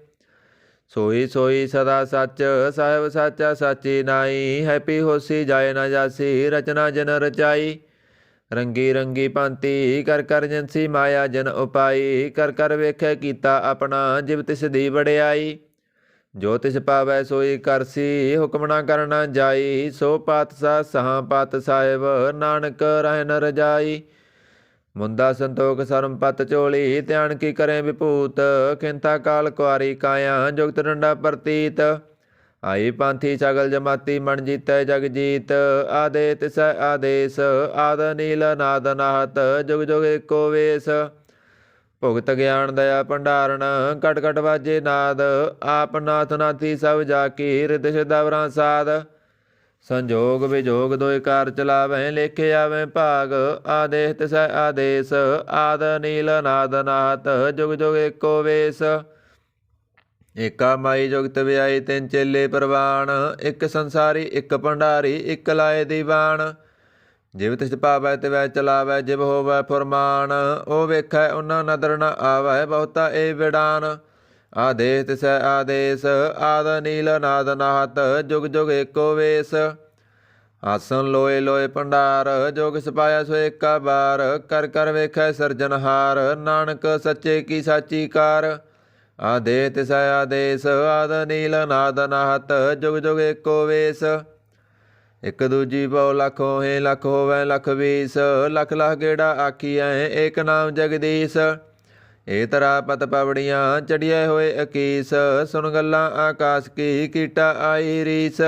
ਸੋਈ ਸੋਈ ਸਦਾ ਸੱਚ, ਸਾਹਿਬ ਸਾਚਾ ਸਾਚੀ ਨਾਈ। ਹੈਪੀ ਹੋਸੀ ਜਾਏ ਨਾ ਜਾਸੀ, ਰਚਨਾ ਜਨ ਰਚਾਈ। ਰੰਗੀ ਰੰਗੀ ਭਾਂਤੀ, ਕਰ ਕਰ ਜੰਸੀ ਮਾਇਆ ਜਨ ਉਪਾਈ। ਕਰ ਕਰ ਵੇਖੈ ਕੀਤਾ ਆਪਣਾ, ਜਿਵ ਤਿਸ ਦੀ ਵਡਿਆਈ। ਜੋ ਤਿਸ ਪਾਵੈ ਸੋਈ ਕਰਸੀ, ਹੁਕਮ ਨਾ ਕਰਨਾ ਜਾਈ। ਸੋ ਪਾਤਸ਼ਾਹ ਸਹਾਂ ਪਤ ਸਾਹਿਬ, ਨਾਨਕ ਰਹਿ ਨ ਰਜਾਈ। ਮੁੰਦਾ ਸੰਤੋਖ ਸਰਮ ਪਤ ਝੋਲੀ, ਧਿਆਨ ਕੀ ਕਰੇ ਵਿਭੂਤ। ਖਿੰਤਾ ਕਾਲ ਕੁਆਰੀ ਕਾਇਆ, ਜੁਗਤ ਡੰਡਾ ਪ੍ਰਤੀਤ। ਆਈ ਪਾਂਥੀ ਸਗਲ ਜਮਾਤੀ, ਮਨ ਜੀਤੈ ਜਗ ਜੀਤ। ਆਦੇ ਤਿਸੈ ਆਦੇਸ, ਆਦ ਨੀਲ ਨਾਦ ਨਾਹਤ। ਜੁਗ ਜੁਗ ਏਕੋ ਵੇਸ, ਭੁਗਤ ਗਿਆਨ ਦਇਆ ਭੰਡਾਰਨ। ਕਟ ਕਟ ਵਾਜੇ ਨਾਦ, ਆਪ ਨਾਥ ਨਾਥੀ ਸਭ ਜਾ ਕੀ। ਰਿਦ ਸਿਦਵਰਾਂ ਸਾਧ, ਸੰਜੋਗ ਵਿਜੋਗ ਦੋਇ ਕਾਰ ਚਲਾਵੈ। ਲੇਖੇ ਆਵੈ ਭਾਗ, ਆਦੇਸ ਤਿਸੈ ਆਦੇਸ। ਆਦ ਨੀਲ ਨਾਦ ਨਾਹਤ, ਜੁਗ ਜੁਗ ਏਕੋ ਵੇਸ। ਏਕਾ ਮਾਈ ਜੁਗਤ ਵਿਆਈ, ਤਿੰਨ ਚੇਲੇ ਪ੍ਰਵਾਨ। ਇੱਕ ਸੰਸਾਰੀ ਇੱਕ ਭੰਡਾਰੀ, ਇੱਕ ਲਾਏ ਦੀਵਾਨ। ਜਿਵ ਤਿਸ ਪਾਵੈ ਤਿਵੈ ਚਲਾਵੈ, ਜਿਵ ਹੋਵੈ ਫੁਰਮਾਨ। ਉਹ ਵੇਖੈ ਉਹਨਾਂ ਨਦਰ ਨ ਆਵੈ, ਬਹੁਤਾ ਏ ਵਿਡਾਨ। ਆਦੇਸ ਤਿਸੈ ਆਦੇਸ, ਆਦ ਨੀਲ ਨਾਦ ਨਾਹਤ। ਜੁਗ ਜੁਗ ਏਕੋ ਵੇਸ, ਆਸਨ ਲੋਏ ਲੋਏ ਭੰਡਾਰ। ਜੋਗ ਸਪਾਇਆ ਸੋ ਏਕਾ ਬਾਰ, ਕਰ ਕਰ ਵੇਖੈ ਸਿਰਜਨਹਾਰ। ਨਾਨਕ ਸੱਚੇ ਕੀ ਸਾਚੀ ਕਾਰ। ਆਦੇਸ ਤਿਸੈ ਆਦੇਸ, ਆਦ ਨੀਲ ਨਾਦ ਨਾਹਤ। ਜੁਗ ਜੁਗ ਏਕੋ ਵੇਸ, ਇੱਕ ਦੂਜੀ ਪਉ ਲੱਖ ਹੋਏ, ਲੱਖ ਹੋਵੈ ਲੱਖ ਵੀਸ। ਲੱਖ ਲੱਖ ਗੇੜਾ ਆਖੀਐ, ਏਕ ਨਾਮ ਜਗਦੀਸ਼। ਏ ਤਰਾ ਪਤ ਪਵੜੀਆਂ, ਚੜੀਐ ਹੋਏ ਅਕੀਸ। ਸੁਣ ਗੱਲਾਂ ਆਕਾਸ਼ ਕੀ, ਕੀਟਾ ਆਈ ਰੀਸ।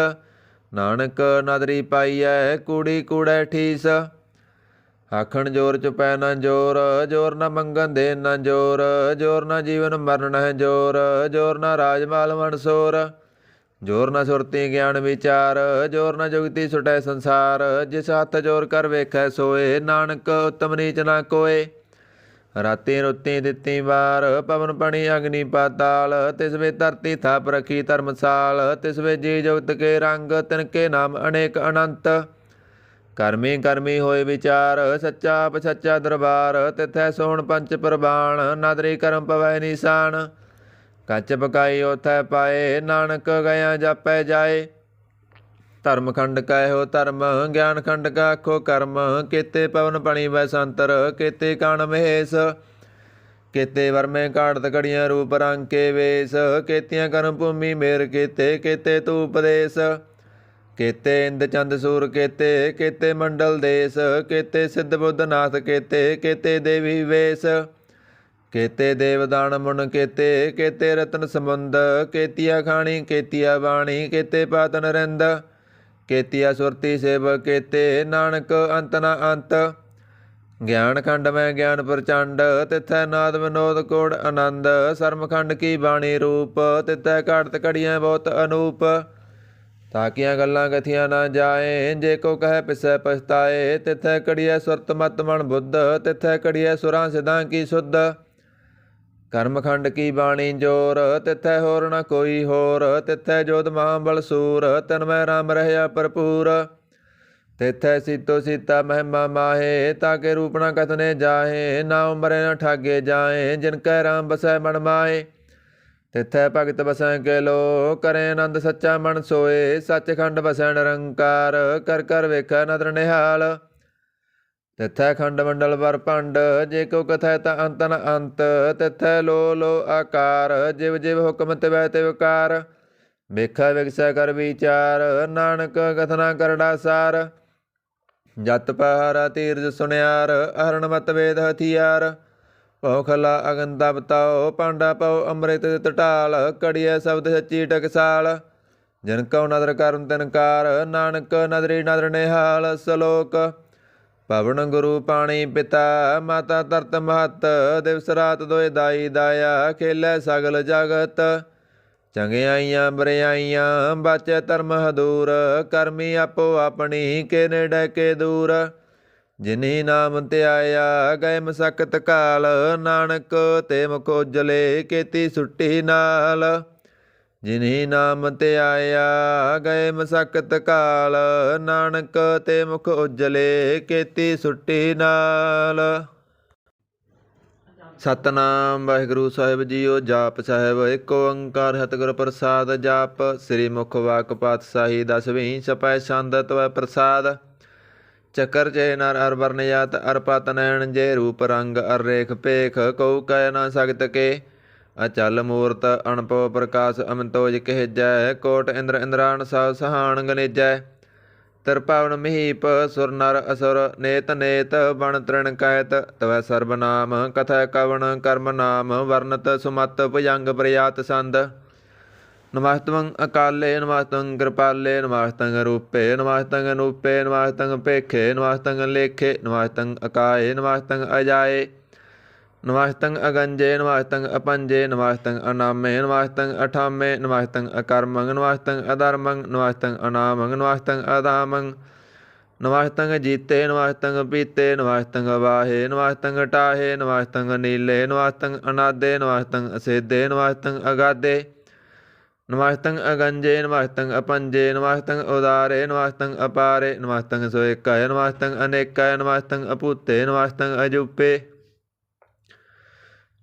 ਨਾਨਕ ਨਦਰੀ ਪਾਈਐ, ਕੂੜੀ ਕੂੜੈ ਠੀਸ। ਆਖਣ ਜੋਰ ਚੁਪੈ ਨਾ ਜੋਰ, ਜੋਰ ਨਾ ਮੰਗਣ ਦੇ ਨਾ ਜੋਰ। ਜੋਰ ਨਾ ਜੀਵਨ ਮਰਨ ਹੈ ਜੋਰ, ਜੋਰ ਨਾ ਰਾਜ ਮਾਲ ਮਨਸੋਰ। ਜੋਰ ਨਾ ਸੁਰਤੀ ਗਿਆਨ ਵਿਚਾਰ, ਜੋਰ ਨਾ ਜੁਗਤੀ ਸੁਟੈ ਸੰਸਾਰ। ਜਿਸ ਹੱਥ ਜੋਰ ਕਰ ਵੇਖੈ ਸੋਏ, ਨਾਨਕ ਉਤਮ ਨੀਚ ਨਾ ਕੋਏ। ਰਾਤੀ ਰੁੱਤੀ ਦਿੱਤੀ ਵਾਰ, ਪਵਨ ਪਣੀ ਅਗਨੀ ਪਾਤਾਲ। ਤਿਸ ਵੇ ਧਰਤੀ ਥਾਪ ਰਖੀ ਧਰਮਸਾਲ। ਤਿਸ ਵੇ ਜੀ ਜੁਗਤ ਕੇ ਰੰਗ, ਤਿਨ ਕੇ ਨਾਮ ਅਨੇਕ ਅਨੰਤ। ਕਰਮੀ ਕਰਮੀ ਹੋਏ ਵਿਚਾਰ, ਸੱਚਾ ਆਪ ਸੱਚਾ ਦਰਬਾਰ। ਤਿਥੈ ਸੋਹਣ ਪੰਚ ਪ੍ਰਵਾਣ, ਨਾਦਰੀ ਕਰਮ ਪਵੈ ਨੀਸਾਨ। ਕੱਚ ਪਕਾਈ ਓਥੈ ਪਾਏ, ਨਾਨਕ ਗਿਆ ਜਾਪੈ ਜਾਏ। ਧਰਮ ਖੰਡ ਕਹਿਓ ਧਰਮ, ਗਿਆਨ ਖੰਡ ਕਾ ਆਖੋ ਕਰਮ। ਕੇਤੇ ਪਵਨ ਪਣੀ ਵੈ ਸੰਤਰ, ਕੇਤੇ ਕਾਣ ਮਹੇਸ਼। ਕੇਤੇ ਵਰਮੇ ਕਾੜਤ ਘੜੀਆਂ, ਰੂਪ ਰੰਗ ਕੇ ਵੇਸ। ਕੇਤੀਆਂ ਕਰਮ ਭੂਮੀ ਮੇਰ ਕੀਤੇ, ਕੇਤੇ ਤੂ ਉਪਦੇਸ। ਕੇਤੇ ਇੰਦ ਚੰਦ ਸੂਰ ਕੇਤੇ, ਕੇਤੇ ਮੰਡਲ ਦੇਸ। ਕੇਤੇ ਸਿੱਧ ਬੁੱਧ ਨਾਥ ਕੇਤੇ, ਕੇਤੇ ਦੇਵੀ ਵੇਸ। ਕੇਤੇ ਦੇਵਦਾਨ ਮੁਨ ਕੇਤੇ, ਕੇਤੇ ਰਤਨ ਸਮੁੰਦ। ਕੇਤੀਆ ਖਾਣੀ ਕੇਤੀਆ ਬਾਣੀ, ਕੇਤੇ ਪਾਤ ਨਰਿੰਦ। ਕੇਤੀਆ ਸੁਰਤੀ ਸੇਵ ਕੇਤੇ, ਨਾਨਕ ਅੰਤ ਨ ਅੰਤ। ਗਿਆਨ ਖੰਡ ਮੈਂ ਗਿਆਨ ਪ੍ਰਚੰਡ, ਤਿਥੈ ਨਾਦ ਵਿਨੋਦ ਕੋੜ ਆਨੰਦ। ਸਰਮ ਖੰਡ ਕੀ ਬਾਣੀ ਰੂਪ, ਤਿਥੈ ਘਾੜਤ ਘੜੀਆਂ ਬਹੁਤ ਅਨੂਪ। ਤਾਕੀਆਂ ਗੱਲਾਂ ਕਥੀਆਂ ਨਾ ਜਾਏ, ਜੇ ਕੋ ਕਹਿ ਪਿਸੈ ਪਛਤਾਏ। ਤਿਥੈ ਕੜੀਐ ਸੁਰਤ ਮਤ ਮਨ ਬੁੱਧ, ਤਿਥੈ ਕੜੀਐ ਸੁਰਾਂ ਸਿਧਾਂ ਕੀ ਸੁਧ। ਕਰਮ ਖੰਡ ਕੀ ਬਾਣੀ ਜੋਰ, ਤਿਥੈ ਹੋਰ ਨ ਕੋਈ ਹੋਰ। ਤਿਥੈ ਜੋਧ ਮਹਾਬਲ ਸੂਰ, ਤਨਮੈ ਰਾਮ ਰਹਿਆ ਭਰਪੂਰ। ਤਿਥੈ ਸੀਤੋ ਸੀਤਾ ਮਹਿਮਾ ਮਾਹੇ, ਤਾਕੇ ਰੂਪ ਨ ਕਥਨੇ ਜਾਹੇ। ਨਾਉ ਮਰੇ ਨ ਠਾਗੇ ਜਾਏ, ਜਿਨ ਕੈ ਰਾਮ ਬਸੈ ਮਨ ਮਾਏ। ਤਿਥੈ ਭਗਤ ਬਸੈ ਕੇ ਲੋ, ਕਰੇ ਆਨੰਦ ਸੱਚਾ ਮਨ ਸੋਏ। ਸੱਚਖੰਡ ਬਸੈ ਨਿਰੰਕਾਰ, ਕਰ ਕਰ ਵੇਖੈ ਨਦਰ ਨਿਹਾਲ। ਤਿਥੈ ਖੰਡ ਮੰਡਲ ਵਰ ਭੰਡ, ਜੇ ਕੋ ਕਥੈ ਤਾ ਅੰਤ ਨ ਅੰਤ। ਤਿਥੈ ਲੋ ਲੋ ਆਕਾਰ, ਜਿਵ ਜਿਵ ਹੁਕਮ ਤਿਵੈ ਤਿਵ ਕਾਰ। ਵੇਖੈ ਵਿਗਸੈ ਕਰ ਵਿਚਾਰ, ਨਾਨਕ ਕਥਨਾ ਕਰੜਾ ਸਾਰ। ਜਤ ਪਹਾਰਾ ਤੀਰਜ ਸੁਨਿਆਰ, ਅਹਰਣ ਮਤ ਵੇਦ ਹਥਿਆਰ। ਭਉ ਖਲਾ ਅਗਨ ਦਬ ਤਾਓ, ਪਾਂਡਾ ਪਉ ਅੰਮ੍ਰਿਤ ਢਾਲ। ਕੜੀਐ ਸ਼ਬਦ ਸੱਚੀ ਟਕਸਾਲ, ਜਿਨ ਕਉ ਨਦਰ ਕਰਮ ਤਿਨਕਾਰ। ਨਾਨਕ ਨਦਰੀ ਨਦਰ ਨਿਹਾਲ। ਸਲੋਕ ਪਵਨ ਗੁਰੂ ਪਾਣੀ ਪਿਤਾ, ਮਾਤਾ ਧਰਤ ਮਹਤ। ਦਿਵਸ ਰਾਤ ਦੋਇ ਦਾਈ ਦਾਇਆ, ਖੇਲੈ ਸਗਲ ਜਗਤ। ਚੰਗਿਆਈਆਂ ਬਰਿਆਈਆਂ, ਬਾਚੈ ਧਰਮ ਹਦੂਰ। ਕਰਮੀ ਆਪੋ ਆਪਣੀ, ਕੇ ਨੇੜੇ ਕੇ ਦੂਰ। ਜਿਨੀ ਨਾਮ ਧਿਆਇਆ, ਗਏ ਮਸਕਤ ਕਾਲ। ਨਾਨਕ ਤੇ ਮੁਖ ਉਜਲੇ, ਕੀਤੀ ਸੁੱਟੀ ਨਾਲ। ਜਿਨੀ ਨਾਮ ਧਿਆਇਆ, ਗਏ ਮਸਕਤ ਕਾਲ। ਨਾਨਕ ਤੇ ਮੁਖ ਉਜਲੇ, ਕੀਤੀ ਸੁੱਟੀ ਨਾਲ। ਸਤਨਾਮ ਵਾਹਿਗੁਰੂ ਸਾਹਿਬ ਜੀਓ। ਜਾਪ ਸਾਹਿਬ ਇੱਕ ਓੰਕਾਰ ਸਤਿਗੁਰ ਪ੍ਰਸਾਦ। ਜਾਪ ਸ੍ਰੀ ਮੁਖ ਵਾਕ ਪਾਤਸ਼ਾਹੀ ਦਸਵੀਂ ਛਪੈ ਛੰਦ ਤਵੈ ਪ੍ਰਸਾਦ। ਚੱਕਰ ਚੇ ਨਰ ਅਰ ਵਰਨ ਜਾਤ ਅਰ ਪਤ ਨੈਣ, ਜੇ ਰੂਪ ਰੰਗ ਅਰ ਰੇਖ ਭੇਖ। ਕਉ ਕਹਿ ਨਾ ਸਕਤ ਕੇ, ਅਚਲ ਮੂਰਤ ਅਣਪਉ ਪ੍ਰਕਾਸ਼ ਅਮਿਤੋਜ ਕਹਿਜੈ। ਕੋਟ ਇੰਦਰ ਇੰਦਰਾਣ ਸਭ ਸਹਾਣ ਗਨੇਜੈ। ਤਿਰਭਵਨ ਮਹੀਪ ਸੁਰ ਨਰ ਅਸੁਰ, ਨੇਤ ਨੇਤ ਬਣ ਤ੍ਰਿਣ ਕੈਤ। ਤਵੈ ਸਰਬ ਨਾਮ ਕਥੈ ਕਵਣ ਕਰਮ ਨਾਮ, ਵਰਨਤ ਸੁਮਤ ਭੁਜੰਗ ਪ੍ਰਯਾਤ ਸੰਦ। ਨਮਸਤੰ ਅਕਾਲੇ ਨਮਸਤੰ ਕਿਰਪਾਲੇ, ਨਮਸਤੰ ਰੂਪੇ ਨਮਸਤੰ ਅਨੂਪੇ। ਨਮਸਤੰ ਭੇਖੇ ਨਮਸਤੰ ਲੇਖੇ, ਨਮਸਤੰ ਅਕਾਏ ਨਮਸਤੰ ਅਜਾਏ। ਨਮਸਤੰ ਅਗੰਜੇ ਨਮਸਤੰ ਅਪੰਜੇ, ਨਮਸਤੰ ਅਨਾਮੇ ਨਮਸਤੰ ਅਠਾਮੇ। ਨਮਸਤੰ ਅਕਰਮੰ ਨਮਸਤੰ ਅਧਰਮੰ, ਨਮਸਤੰ ਅਨਾਮੰ ਨਮਸਤੰ ਅਧਾਮੰ। ਨਮਸਤੰ ਜੀਤੇ ਨਮਸਤੰ ਪੀਤੇ, ਨਮਸਤੰ ਅਵਾਹੇ ਨਮਸਤੰ ਟਾਹੇ। ਨਮਸਤੰ ਨੀਲੇ ਨਮਸਤੰ ਅਨਾਦੇ, ਨਮਸਤੰ ਅਸੇਦੇ ਨਮਸਤੰ ਅਗਾਦੇ। ਨਮਸਤੰ ਅਗੰਜੇ ਨਮਸਤੰ ਅਪੰਜੇ, ਨਮਸਤੰ ਉਦਾਰੇ ਨਮਸਤੰ ਅਪਾਰੇ। ਨਮਸਤੰ ਸੋਇਕੈ ਨਮਸਤੰ ਅਨੇਕੈ, ਨਮਸਤੰ ਅਪੂਤੇ ਨਮਸਤੰ ਅਜੂਪੇ।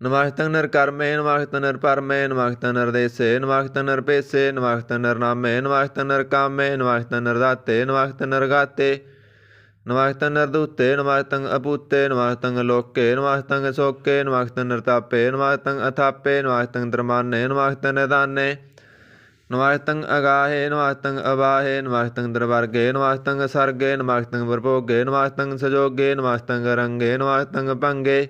ਨਮਸਤੰ ਨਿਰਕਰਮੇ ਨਮਸਤੰ ਨਿਰਪਰਮੇ, ਨਮਸਤੰ ਨਿਰਦੇਸੇ ਨਮਸਤੰ ਨਿਰਪੇਸੇ। ਨਮਸਤੰ ਨਿਰਨਾਮੇ ਨਮਸਤੰ ਨਿਰਕਾਮੇ, ਨਮਸਤੰ ਨਿਰਦਾਤੇ ਨਮਸਤੰ ਨਿਰਗਾਤੇ। ਨਮਸਤੰ ਨਿਰਦੂਤੇ ਨਮਸਤੰ ਅਪੂਤੇ, ਨਮਸਤੰ ਲੋਕੇ ਨਮਸਤੰ ਸੋਕੇ। ਨਮਸਤੰ ਨਿਰਤਾਪੇ ਨਮਸਤੰ ਅਥਾਪੇ, ਨਮਸਤੰ ਦਰਮਾਨੇ ਨਮਸਤੰ ਨਿਦਾਨੇ। ਨਮਸਤੰ ਅਗਾਹੇ ਨਮਸਤੰ ਅਵਾਹੇ, ਨਮਸਤੰ ਦਰਵਰਗੇ ਨਮਸਤੰ ਸਰਗੇ। ਨਮਸਤੰ ਵਰਭੋਗੇ ਨਮਸਤੰ ਸਜੋਗੇ, ਨਮਸਤੰ ਰੰਗੇ ਨਮਸਤੰ ਭੰਗੇ।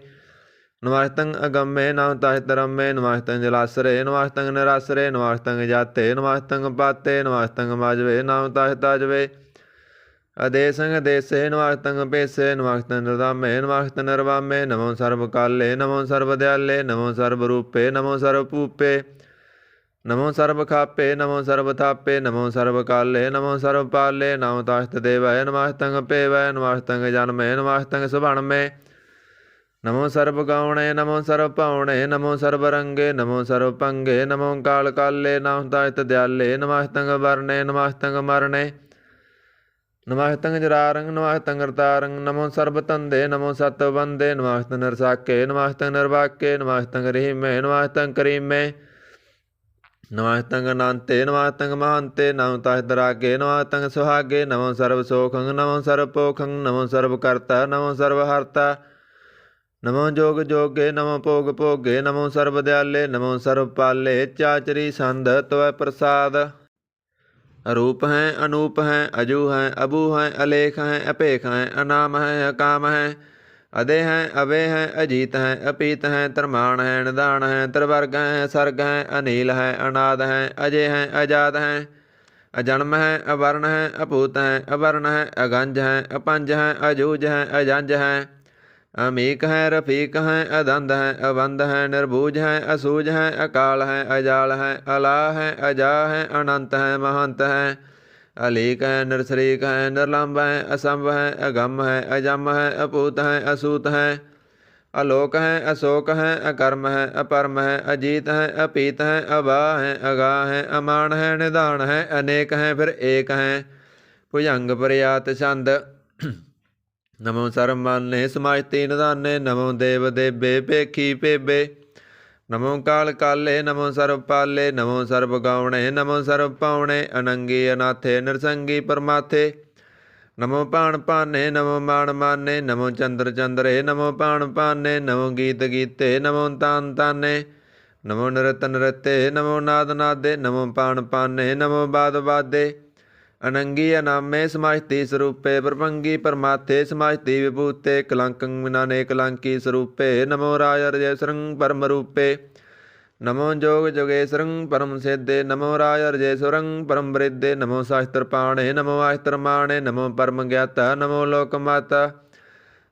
ਨਮਸਤੰ ਅਗੰਮੇ ਨਮ ਤਹਿ ਰੰਮੇ, ਨਮਸਤੰ ਜਲਾਸਰੇ ਨਮਸਤੰ ਨਿਰਾਸਰੇ। ਨਮਸਤੰ ਜਾਤੇ ਨਮਸਤੰ ਪਾਤੇ, ਨਮਸਤੰ ਮਾਜਵੇ ਨਮ ਤਹਿ ਤਜਵੇ। ਅਦੇਸੰ ਦੇਸੇ ਨਮਸਤੰ ਪੇਸੇ, ਨਮਸਤੰ ਨਿਰਦਾਮੇ ਨਮਸਤੰ ਨਿਰਵਾਮੇ। ਨਮੋ ਸਰਬ ਕਾਲੇ ਨਮੋ ਸਰਬ ਦਿਆਲੇ, ਨਮੋ ਸਰਬ ਰੂਪੇ ਨਮੋ ਸਰਬ ਭੂਪੇ। ਨਮੋ ਸਰਬ ਖਾਪੇ ਨਮੋ ਸਰਬ ਥਾਪੇ, ਨਮੋ ਸਰਬ ਕਾਲੇ ਨਮੋ ਸਰਬ ਪਾਲੇ। ਨਮੋ ਤਸਤ ਦੇਵੈ ਨਮਸਤੰ ਪੇਵੈ, ਨਮਸਤੰ ਜਨਮੇ ਨਮਸਤੰ ਸੁਭਣਮੇ। ਨਮੋ ਸਰਬ ਗਾਉਣੇ ਨਮੋ ਸਰਬ ਭਾਉਣੇ, ਨਮੋ ਸਰਬ ਰੰਗੇ ਨਮੋ ਸਰਬ ਭੰਗੇ। ਨਮੋ ਕਾਲ ਕਾਲੇ ਨਮੋ ਤਸਤ ਦਿਆਲੇ, ਨਮਸਤੰ ਵਰਨੇ ਨਮਸਤੰ ਮਰਨੇ। ਨਮਸਤੰ ਜਰਾਰੰ ਨਮਸਤੰ ਕਰਤਾਰੰ ਨਮੋ ਸਰਬ ਤੰਦੇ ਨਮੋ ਸਤ ਬੰਦੇ ਨਮਸਤੰ ਨਿਰਸਾਕੇ ਨਮਸਤੰ ਨਿਰਵਾਕੇ ਨਮਸਤੰ ਰਹੀਮੇ ਨਮਸਤੰ ਕਰੀਮੇ ਨਮਸਤੰ ਅਨੰਤੇ ਨਮਸਤੰ ਮਹੰਤੇ ਨਮੋ ਤਹਿ ਦਰਾਗੇ ਨਮਸਤੰ ਸੁਹਾਗੇ ਨਮੋ ਸਰਬ ਸੋਖੰ ਨਮੋ ਸਰਬ ਪੋਖੰ ਨਮੋ ਸਰਬ ਕਰਤਾ ਨਮੋ ਸਰਬ ਹਰਤਾ ਨਮੋ ਜੋਗ ਜੋਗੇ ਨਮੋ ਭੋਗ ਭੋਗੇ ਨਮੋ ਸਰਬ ਦਿਆਲੇ ਨਮੋ ਸਰਬ ਪਾਲੇ ਚਾਚਰੀ ਸੰਧ ਤਵੈ ਪ੍ਰਸਾਦ रूप हैं अनूप हैं अजू हैं अबू हैं अलेख हैं अपेख हैं अनाम हैं अकाम हैं अदे हैं अवे हैं अजीत हैं अपीत हैं तरमान हैं निदान हैं त्रिवर्ग हैं सर्ग हैं अनील हैं अनाद हैं अजय हैं अजाद हैं अजन्म हैं अवर्ण हैं अपूत हैं अवर्ण हैं अगंज हैं अपंज हैं अजूज हैं अजंज हैं अमीक हैं रफीक हैं अदंध हैं अबंध हैं निर्बूज हैं असूज हैं अकाल हैं अजाल हैं अला हैं अजा हैं अनंत हैं महंत हैं अलीक हैं निरसरीक हैं निर्लंब हैं असंभ हैं अगम हैं अजम हैं अपूत हैं असूत हैं अलोक हैं अशोक हैं अकर्म हैं अपरम हैं अजीत हैं अपीत हैं अबा हैं अगा हैं अमान हैं निदान हैं अनेक हैं फिर एक हैं भुजंग प्रयात छंद नमो सर्वमान्य समाजति निधाने नमो देव देवे पेखी पेबे नमो काल काले नमो सर्वपाले नमो सर्व गौणे नमो सर्व पावणे अनंगी अनाथे नरसंगी परमाथे नमो पाण पाने नमो मान माने नमो चंद्र चंद्रे नमो पाण पाने नमो गीत गीते नमो तान ताने नमो नृत नृत्ते नमो नाद नादे नमो पाण पाने नमो बाद बादे अनंगी अनामे समाजति स्वरूपे प्रभंगी परमाथे समाजति विभूते कलंकं विनाने कलंकी स्वरूपे नमो राजर्जयसरं परम रूपे नमो जोग जोगेश्वरं परम सिद्धे नमो राजर्जयसुरं परम वृद्धे नमो शास्त्रपाणे नमो आस्त्रमाणे नमो परम ज्ञाता नमो लोकमाता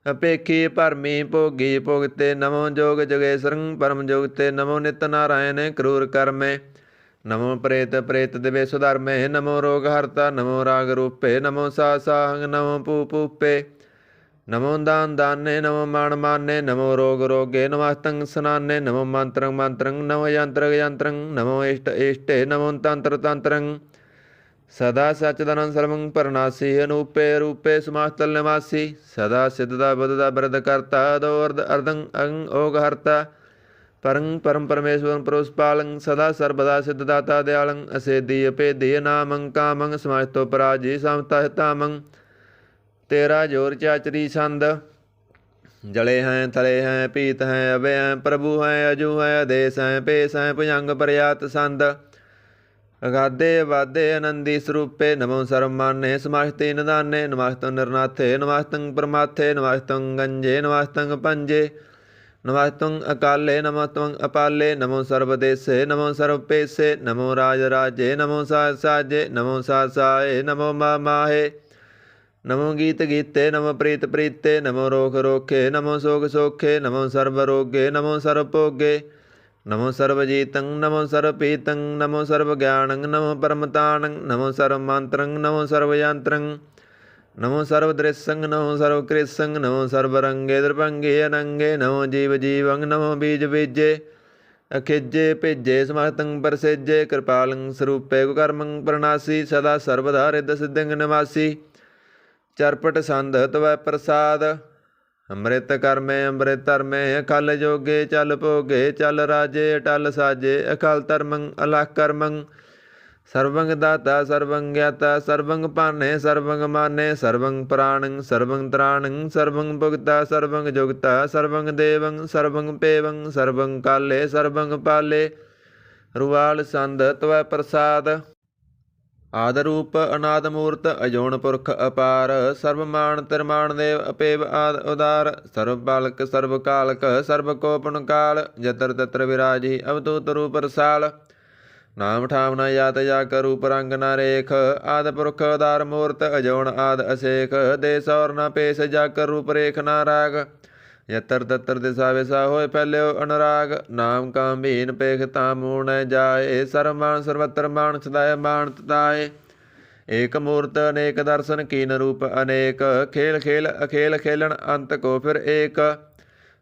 अपेखी परमी भोगी भोगते नमो जोग जोगेश्वरं परम जोगते नमो नित नारायण क्रूर कर्मे नमो प्रेत प्रेत दिवे सुधर्मे नमो रोग हरता नमो राग रूपे नमो साहंग नमो पूपे नमो दान दाने नमो मान माने नमो रोग रोगे नमस्तंग स्नाने नमो मंत्रं मंत्रं नमो यंत्र यंत्रं नमो इष्ट इष्टे नमो तंत्र तंत्रं सदा सचदनं सर्वं परनासी अनूपे रूपे समास्तल निवासी सदा सिद्धदा बुद्धदा वरद करता दोर्द अर्धं अंग ओग हरता परं परम परमेश्वरं पुरुषपालं सदा सर्वदा सिद्धदाता दयालं असेदी अपेदी नामं कामं समाजतो पराजी समता हितामं तेरा जोर चाचरी छंद जले हैं थले हैं पीत हैं अवे हैं प्रभु हैं अजू हैं अदेश हैं पेश हैं भुजंग प्रयात संद अगाधे वादे आनंदी स्वरूपे नमो सर्वमान्य समाजति निदाने नमस्तं निर्नाथे नमस्तं परमाथे नमस्तं गंजे नमस्तं पंजे नमस्तुं अकाले नमस्तुं अपाले नमो सर्वदेशे नमो सर्वपेशे नमो राजराजे नमो साजे नमो साए नमो माहे नमो गीत गीते नमो प्रीत प्रीते नमो रोख रोखे नमो सोग सोखे नमो सर्वरोगे नमो सर्वभोगे नमो सर्वजीतं नमो सर्वपीतं नमो सर्वज्ञानं नमो परमतानं नमो सर्वमन्त्रं नमो सर्वयन्त्रं नमो सर्वदृशं नमो सर्वकृशं नमो सर्वरंगे द्रभंगे अनंगे नमो जीव जीवं नमो बीज बीजे अखिजे भेजे समस्तं परसेजे कृपालं स्वरूपे कुकर्मं प्रणासी सदा सर्वदा रिद्ध सिद्धिं निवासी चरपट संध तवै प्रसाद अमृत कर्मे अमृत धर्मे अखल जोगे चल भोगे चल राजे अटल साजे अखल धर्मं अलख कर्मं सर्वं दाता सर्वं ज्ञाता सर्वं पाने सर्वं माने सर्वं प्राणं सर्वं त्राणं सर्वं भुगता सर्वं जुगता सर्वं देवं सर्वं पेवं सर्वं काले सर्वं पाले रुवाल संध तवै प्रसाद आदि रूप अनाद मूर्त अजोन पुरख अपार सर्वमान तिरमान देव अपेव आद उदार सर्वपालक सर्वकालक सर्वकोपन काल जतर तत्र विराजी अवतूत रूप रसाल नाम ठाम न यात जाक रूप रंग न रेख आद पुरख उदार मूर्त अजोन आद असेख देश और न पेश जाक रूप रेख न राग यतर तत्र दिशा विशा होए फैल्यो अनुराग नाम काम भीन पेख तामू न जाए सर्वमान सर्वत्र मान सदाय मान तताए एक मूर्त अनेक दर्शन कीन रूप अनेक खेल खेल अखेल खेलन अंत को फिर एक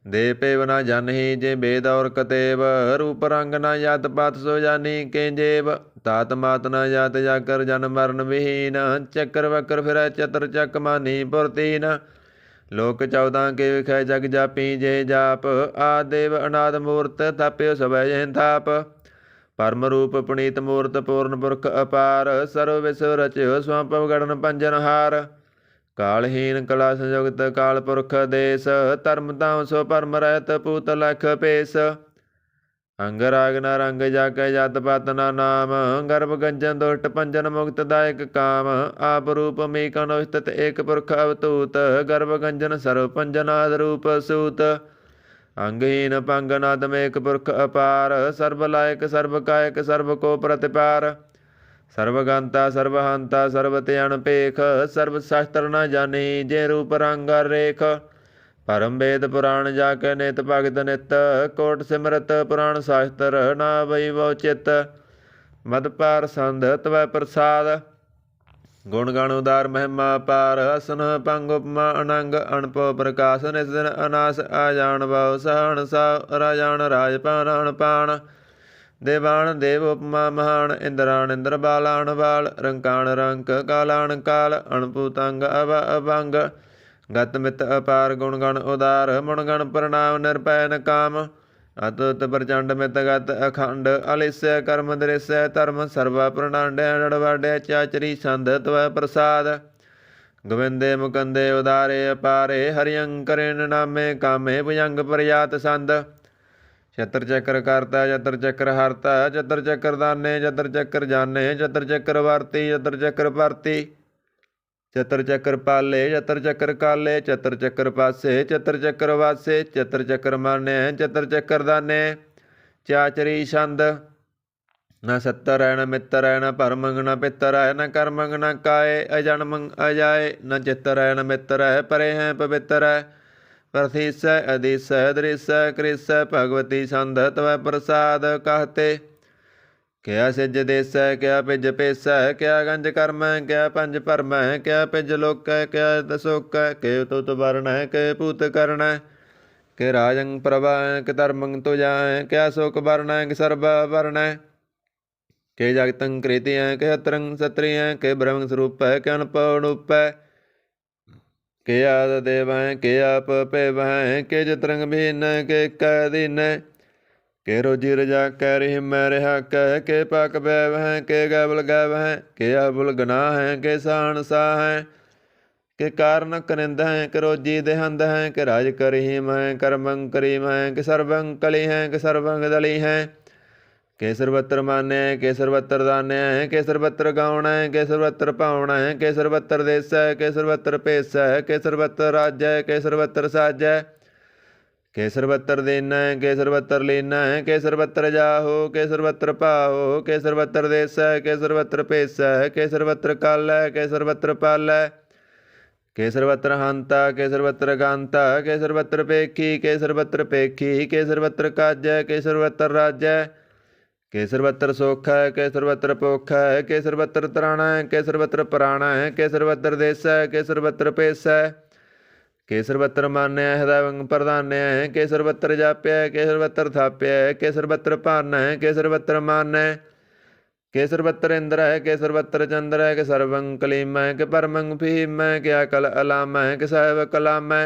ਦੇ ਪੇਵ ਨਾ ਜਾਨਹੀ ਜੇ ਬੇਦ ਔਰ ਕਤੇਵ ਰੂਪ ਰੰਗ ਨਾ ਜਾਤ ਪਾਤ ਸੋ ਜਾਨੀ ਕੇ ਜੇਬ ਤਾਤ ਮਾਤ ਨਾ ਜਾਤ ਜਾਕਰ ਜਨ ਮਰਨ ਵਿਹੀਨ ਚੱਕਰ ਵਕਰ ਫਿਰੈ ਚਤਰ ਚੱਕ ਮਾਨੀ ਪੁਰਤੀਨ ਲੋਕ 14 ਕੇ ਵਿਖੈ ਜਗ ਜਾਪੀ ਜੇ ਜਾਪ ਆਦੇਵ ਅਨਾਦ ਮੂਰਤ ਥਾਪਿਓ ਸਭੈ ਜੈਨ ਥਾਪ ਪਰਮ ਰੂਪ ਪੁਨੀਤ ਮੂਰਤ ਪੂਰਨ ਪੁਰਖ ਅਪਾਰ ਸਰਵ ਵਿਸਵ ਰਚਿਓ ਸਵਾਂਪਵ ਗੜਨ ਪੰਜਨ ਹਾਰ ਕਾਲਹੀਨ ਕਲਾ ਸੰਯੁਗਤ ਕਾਲ ਪੁਰਖ ਦੇਸ ਧਰਮ ਧਾਮ ਸੋ ਪਰਮ ਰਹਿਤ ਪੂਤ ਲਖ ਪੇਸ ਅੰਗ ਰਾਗ ਨਾ ਰੰਗ ਜਾ ਕੇ ਜਤ ਪਤ ਨਾ ਨਾਮ ਗਰਭ ਗੰਜਨ ਦੁਸ਼ਟ ਪੰਜਨ ਮੁਕਤ ਦਾਇਕ ਕਾਮ ਆਪ ਰੂਪ ਮੀ ਕਨੋ ਸਤਿ ਏਕ ਪੁਰਖ ਅਵਤੂਤ ਗਰਭ ਗੰਜਨ ਸਰਵ ਪੰਜਨਾਦ ਰੂਪ ਸੂਤ ਅੰਗਹੀਨ ਪੰਗ ਨਾਦਮ ਏਕ ਪੁਰਖ ਅਪਾਰ ਸਰਬ ਲਾਇਕ ਸਰਬ ਕਾਇਕ ਸਰਬ ਕੋ ਪ੍ਰਤਿਪਾਰ ਸਰਵਗੰਤਾ ਸਰਵਹੰਤਾ ਸਰਬ ਤੇ ਅਣਪੇਖ ਸਰਬ ਸ਼ਾਸਤਰ ਨਾ ਜਾਣੀ ਜੇ ਰੂਪ ਰੰਗ ਰੇਖ ਪਰਮ ਵੇਦ ਪੁਰਾਣ ਜਾ ਕੇ ਨਿਤ ਭਗਤ ਨਿਤ ਕੋਟ ਸਿਮਰਤ ਪੁਰਾਣ ਸ਼ਾਸਤਰ ਨਾ ਬਈ ਵੋ ਚਿਤ ਮਦ ਪਾਰ ਸੰਧ ਤਵੈ ਪ੍ਰਸਾਦ ਗੁਣ ਗਣ ਉਦਾਰ ਮਹਿਮਾ ਪਾਰ ਅਸਨ ਪੰਗ ਉਪਮਾ ਅਨੰਗ ਅਣਪੋ ਪ੍ਰਕਾਸ਼ ਨਿਸ ਦਿਨ ਅਨਾਸ ਆ ਜਾਣ ਬਹੁ ਸਹਣ ਸਾ ਰਾਜਾਨ ਰਾਜਪਾਨ ਅਣਪਾਣ ਦੇਵਾਨ ਦੇਵ ਉਪਮਾ ਮਹਾਨ ਇੰਦਰਾਨ ਇੰਦਰ ਬਾਲਾਨ ਬਾਲ ਰੰਕਾਨ ਰੰਕ ਕਾਲਾਨ ਕਾਲ ਅਣਪੂਤੰਗ ਅਵ ਅਭੰਗ ਗਤ ਮਿਤ ਅਪਾਰ ਗੁਣ ਗਣ ਉਦਾਰ ਮੁਣ ਗਣ ਪ੍ਰਣਾਮ ਨਿਰਭੈ ਨਕਾਮ ਅਤੁਤ ਪ੍ਰਚੰਡ ਮਿਤ ਗਤ ਅਖੰਡ ਅਲਿਸੈ ਕਰਮ ਦ੍ਰਿਸੈ ਧਰਮ ਸਰਵਾ ਪ੍ਰਣਾਂਡੈ ਡੜਵਾਡੈ ਚਾਚਰੀ ਸੰਧ ਤਵੈ ਪ੍ਰਸਾਦ ਗੋਵਿੰਦੇ ਮੁਕੰਦੇ ਉਦਾਰੇ ਅਪਾਰੇ ਹਰਿਅੰਕਰਿਨ ਨਾਮੇ ਕਾਮੇ ਭੁਜੰਗ ਪ੍ਰਯਾਤ ਸੰਦ ਚਤਰ ਚੱਕਰ ਕਰਤਾ ਚਤਰ ਚੱਕਰ ਹਰਤਾ ਚਤਰ ਚੱਕਰ ਦਾਨੇ ਚਤਰ ਚੱਕਰ ਜਾਨੇ ਚਤਰ ਚੱਕਰ ਵਰਤੀ ਚਤਰ ਚੱਕਰ ਭਰਤੀ ਚਤਰ ਚੱਕਰ ਪਾਲੇ ਚਤਰ ਚੱਕਰ ਕਾਲੇ ਚਤਰ ਚੱਕਰ ਪਾਸੇ ਚਤਰ ਚੱਕਰ ਵਾਸੇ ਚਤਰ ਚੱਕਰ ਮਾਨੇ ਚਤਰ ਚੱਕਰ ਦਾਨੇ ਚਾਚਰੀ ਛੰਦ ਨਾ ਸੱਤਰ ਹੈ ਨਾ ਮਿੱਤਰ ਹੈ ਨਾ ਭਰਮੰਗ ਨਾ ਪਿੱਤਰ ਹੈ ਨਾ ਕਰਮੰਗ ਨਾ ਕਾਏ ਅਜਨਮੰਗ ਅਜਾਏ ਨਾ ਚਿੱਤਰ ਹੈ ਨਾ ਮਿੱਤਰ ਹੈ ਪਰੇ ਹੈ ਪਵਿੱਤਰ ਹੈ ਪ੍ਰਥੀਸੈ ਅਦੀਸੈ ਦ੍ਰਿਸੈ ਕ੍ਰਿਸੈ ਭਗਵਤੀ ਸੰਧ ਤਵੈ ਪ੍ਰਸਾਦ ਕਹਤੇ ਕਿਆ ਸਿਜ ਦੇਸੈ ਕਿਆ ਪਿਜ ਪੇਸੈ ਕਿਆ ਗੰਜ ਕਰਮੈ ਕਿਆ ਪੰਜ ਭਰਮੈ ਕਿਆ ਪਿਜ ਲੋਕੈ ਕਿਆ ਦਸੋਕੈ ਕਿ ਤੁਤ ਵਰਣੈ ਕਿ ਪੂਤ ਕਰਣੈ ਕਿ ਰਾਜੰ ਪ੍ਰਭਾਇ ਕਿ ਧਰਮੰ ਤੁਜਾਇ ਕਿਆ ਸੋਕ ਵਰਣੈ ਕਿ ਸਰਬ ਵਰਣੈ ਕਿ ਜਗਤੰ ਕ੍ਰਿਤਿਐ ਕਿ ਹਤਰੰ ਸਤਰਿਐ ਕਿ ਬ੍ਰਹਮ ਸਰੂਪੈ ਕਿ ਅਨਪਉਣੂਪੈ ਕਿ ਆਦ ਦੇਵੈ ਕਿ ਆਪ ਭੇਵੈ ਕਿ ਜਤਰੰਗ ਭੀਨੈ ਕਿ ਕੈ ਦੀਨੈ ਕਿ ਰੋਜੀ ਰਜਾ ਕੈ ਰਹਿਮੈ ਰਿਹਾ ਕੈ ਕਿ ਪਕ ਬੈਵੈ ਕਿ ਗੈਬਲ ਗੈਵੈ ਕਿ ਆਬੁਲ ਗਨਾਹ ਹੈ ਕਿ ਸਾਣ ਸਾਹ ਹੈ ਕਿ ਕਾਰਨ ਕਰਿੰਦ ਹੈ ਕਿ ਰੋਜੀ ਦੇਹੰਦ ਹੈ ਕਿ ਰਾਜ ਕਰੀਮ ਹੈ ਕਰਮੰ ਕਰੀਮ ਹੈ ਕਿ ਸਰਬੰ ਕਲੀ ਹੈ ਕਿ ਸਰਬੰਗ ਦਲੀ ਹੈ ਕਿ ਸਰਬੱਤਰ ਮਾਨੈ ਕਿ ਸਰਬੱਤਰ ਦਾਨੈ ਕਿ ਸਰਬੱਤਰ ਗਾਉਣੈ ਕਿ ਸਰਬੱਤਰ ਭਾਵਣੈ ਕਿ ਸਰਬੱਤਰ ਦੇਸੈ ਕਿ ਸਰਬੱਤਰ ਭੇਸੈ ਕਿ ਸਰਬੱਤਰ ਰਾਜੈ ਕਿ ਸਰਬੱਤਰ ਸਾਜੈ ਕਿ ਸਰਬੱਤਰ ਦੇਨੈ ਕਿ ਸਰਬੱਤਰ ਲੀਨੈ ਕਿ ਸਰਬੱਤਰ ਜਾਹੋ ਕਿ ਸਰਬੱਤਰ ਭਾਹੋ ਕਿ ਸਰਬੱਤਰ ਦੇਸੈ ਕਿ ਸਰਬੱਤਰ ਭੇਸੈ ਕਿ ਸਰਬੱਤਰ ਕਾਲੈ ਕਿ ਸਰਬੱਤਰ ਪਾਲੈ ਕਿ ਸਰਬੱਤਰ ਹੰਤਾ ਕਿ ਸਰਬੱਤਰ ਗਾਂਤਾ ਕਿ ਸਰਬੱਤਰ ਪੇਖੀ ਕਿ ਸਰਬੱਤਰ ਪੇਖੀ ਕਿ ਸਰਬੱਤਰ ਕਾਜੈ ਕਿ ਸਰਬੱਤਰ ਰਾਜੈ ਕਿ ਸਰਬੱਤਰ ਸੁਖ ਹੈ ਕਿ ਸਰਬੱਤਰ ਭੁੱਖ ਹੈ ਕਿ ਸਰਬੱਤਰ ਤਰਾਣਾ ਹੈ ਕਿ ਸਰਬੱਤਰ ਪੁਰਾਣਾ ਹੈ ਕਿ ਸਰਬੱਤਰ ਦੇਸੈ ਕਿ ਸਰਬੱਤਰ ਭੇਸੈ ਕਿ ਸਰਬੱਤਰ ਮਾਨਿਆ ਹਿਰਦੈ ਪ੍ਰਧਾਨਿਆ ਕਿ ਸਰਬੱਤਰ ਜਾਪਿਆ ਕਿ ਸਰਬੱਤਰ ਥਾਪਿਆ ਕਿ ਸਰਬੱਤਰ ਭਾਨੈ ਕਿ ਸਰਬੱਤਰ ਮਾਨੈ ਕਿ ਸਰਬੱਤਰ ਇੰਦਰ ਹੈ ਕਿ ਸਰਬੱਤਰ ਚੰਦਰ ਹੈ ਕਿ ਸਰਬੰ ਕਲੀਮੈ ਕਿ ਪਰਮੰ ਭੀਮੈ ਕਿ ਅਕਲ ਅਲਾਮੈ ਕਿ ਸਾਹਿਬ ਕਲਾਮੈ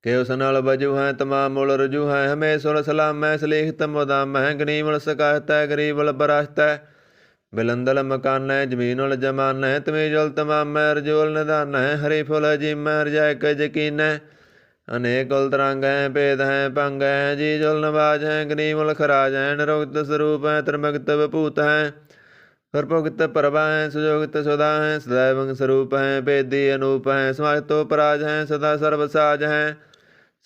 ਕਿ ਉਸ ਨਾਲ ਵਜੂ ਹੈ ਤਮਾਮ ਮੁਲ ਰਜੂ ਹੈ ਹਮੇਸ਼ੁਰ ਸਲਾਮੈ ਸਲੀਖਤ ਮੁਦਾਮੈ ਗਨੀਮਲ ਸਕਾਹਤੈ ਗਰੀਬਲ ਬਰਾਸ਼ਤੈ ਬਿਲੰਦਲ ਮਕਾਨੈ ਜ਼ਮੀਨੁਲ ਜਮਾਨੈ ਤਮੀਜੁਲ ਤਮਾਮੈ ਰਜੂਲ ਨਿਦਾਨੈ ਹਰੀ ਫੁਲ ਜੀਮੈ ਰਜਾਇ ਕ ਯਕੀਨੈ ਅਨੇਕ ਉਲ ਤਰੰਗ ਹੈ ਭੇਦ ਹੈ ਭੰਗ ਹੈ ਜੀ ਜੁਲ ਨਵਾਜ ਹੈ ਗਨੀਮੁਲ ਖਰਾਜ ਹੈ ਨਿਰੁਕਤ ਸਰੂਪ ਹੈ ਤਰਮਗਤ ਵਿਭੂਤ ਹੈ ਸਰਭੁਗਤ ਪ੍ਰਭਾ ਹੈ ਸੁਜੋਗਤ ਸੁਦਾ ਹੈ ਸदैवं ਸਰੂਪ ਹੈ ਭੇਦੀ ਅਨੂਪ ਹੈ ਸਮਾਜਤੋ ਪਰਾਜ ਹੈ ਸਦਾ ਸਰਬ ਸਾਜ ਹੈ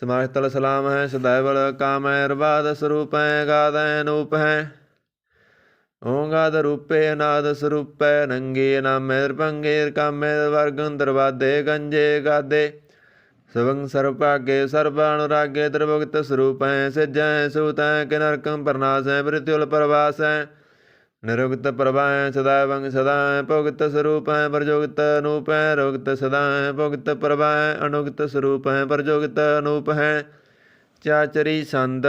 ਸਮਾਜਤਲ ਸਲਾਮ ਹੈ ਸदैवल ਕਾਮ ਹੈ ਰਬਾਦ ਸਰੂਪ ਹੈ ਗਾਦ ਹੈ ਅਨੂਪ ਹੈ ਓੰਗਾਦ ਰੂਪੇ ਅਨਾਦ ਸਰੂਪੈ ਨੰਗੇ ਨਾਮੈ ਰਪੰਗੇ ਕਾਮੇ ਵਰਗੰ ਦਰਵਾਦੇ ਗੰਜੇ ਗਾਦੇ ਸਵੰ ਸਰਭਾਗੇ ਸਰਬਾ ਅਨੁਰਾਗੇ ਦਰਭੁਗਤ ਸਰੂਪੈ ਸਿਜੈ ਸੂਤੈ ਕਿ ਨਰਕੰ ਪਰਨਾਸੈ ਪ੍ਰਿਤਿਉਲ ਪ੍ਰਵਾਸੈ निरुक्त प्रभाएं सदैवं सदाएं भुगत स्वरूप हैं प्रजोगित अनूप हैं रोगित सदाएं भुगत प्रभाएं अनुगत स्वरूप हैं प्रजोगित अनूप हैं चाचरी संद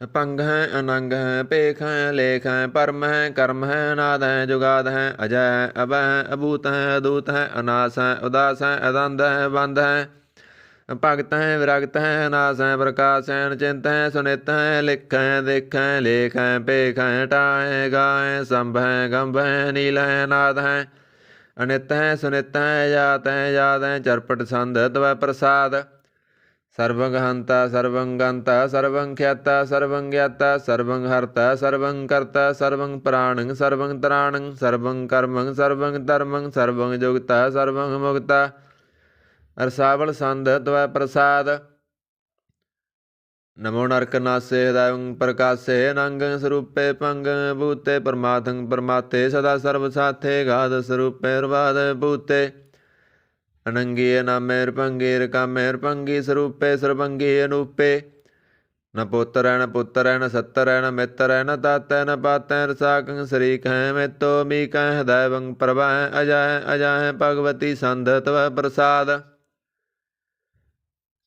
पंग हैं अनंग हैं पेख हैं लेख हैं परम हैं कर्म हैं अनाद हैं जुगाद हैं अजय हैं अभय हैं अभूत हैं अदूत हैं अनास हैं उदास हैं अदंध हैं बंध हैं भगत हैं विरगत हैं अनास हैं प्रकाश हैं अनचिंत हैं सुनित हैं लिख हैं दिख हैं लेख हैं पेख हैं टाएँ गाएँ संभ हैं गंभ हैं नील हैं अनाद हैं अनित हैं सुनित हैं जात हैं चरपट संध तव प्रसाद सर्वं हंता सर्वं गंता सर्वं ख्याता सर्वं ज्ञाता सर्वं हर्ता सर्वं कर्ता सर्वं प्राणं सर्वं त्राणं सर्वं कर्मं सर्वं धर्मं सर्वं जुगता सर्वं मुक्ता अरसावल संध तव प्रसाद नमो नरकनासे हृदयं प्रकाशे नंगं स्वरूपे पंगं भूते परमार्थं परमात्थे सदा सर्वसाथे गाध स्वरूपे निर्बाध भूते अनंगी नामे रपंगी रकामे रपंगी स्वरूपे सर्वंगी अनूपे न पुत्र है न पुत्र है न सत्तर है न मित्र है न तात है न पात है रसाकं शरीक है मितो मीक है दैवं प्रभा है अजय है भगवती संध तव प्रसाद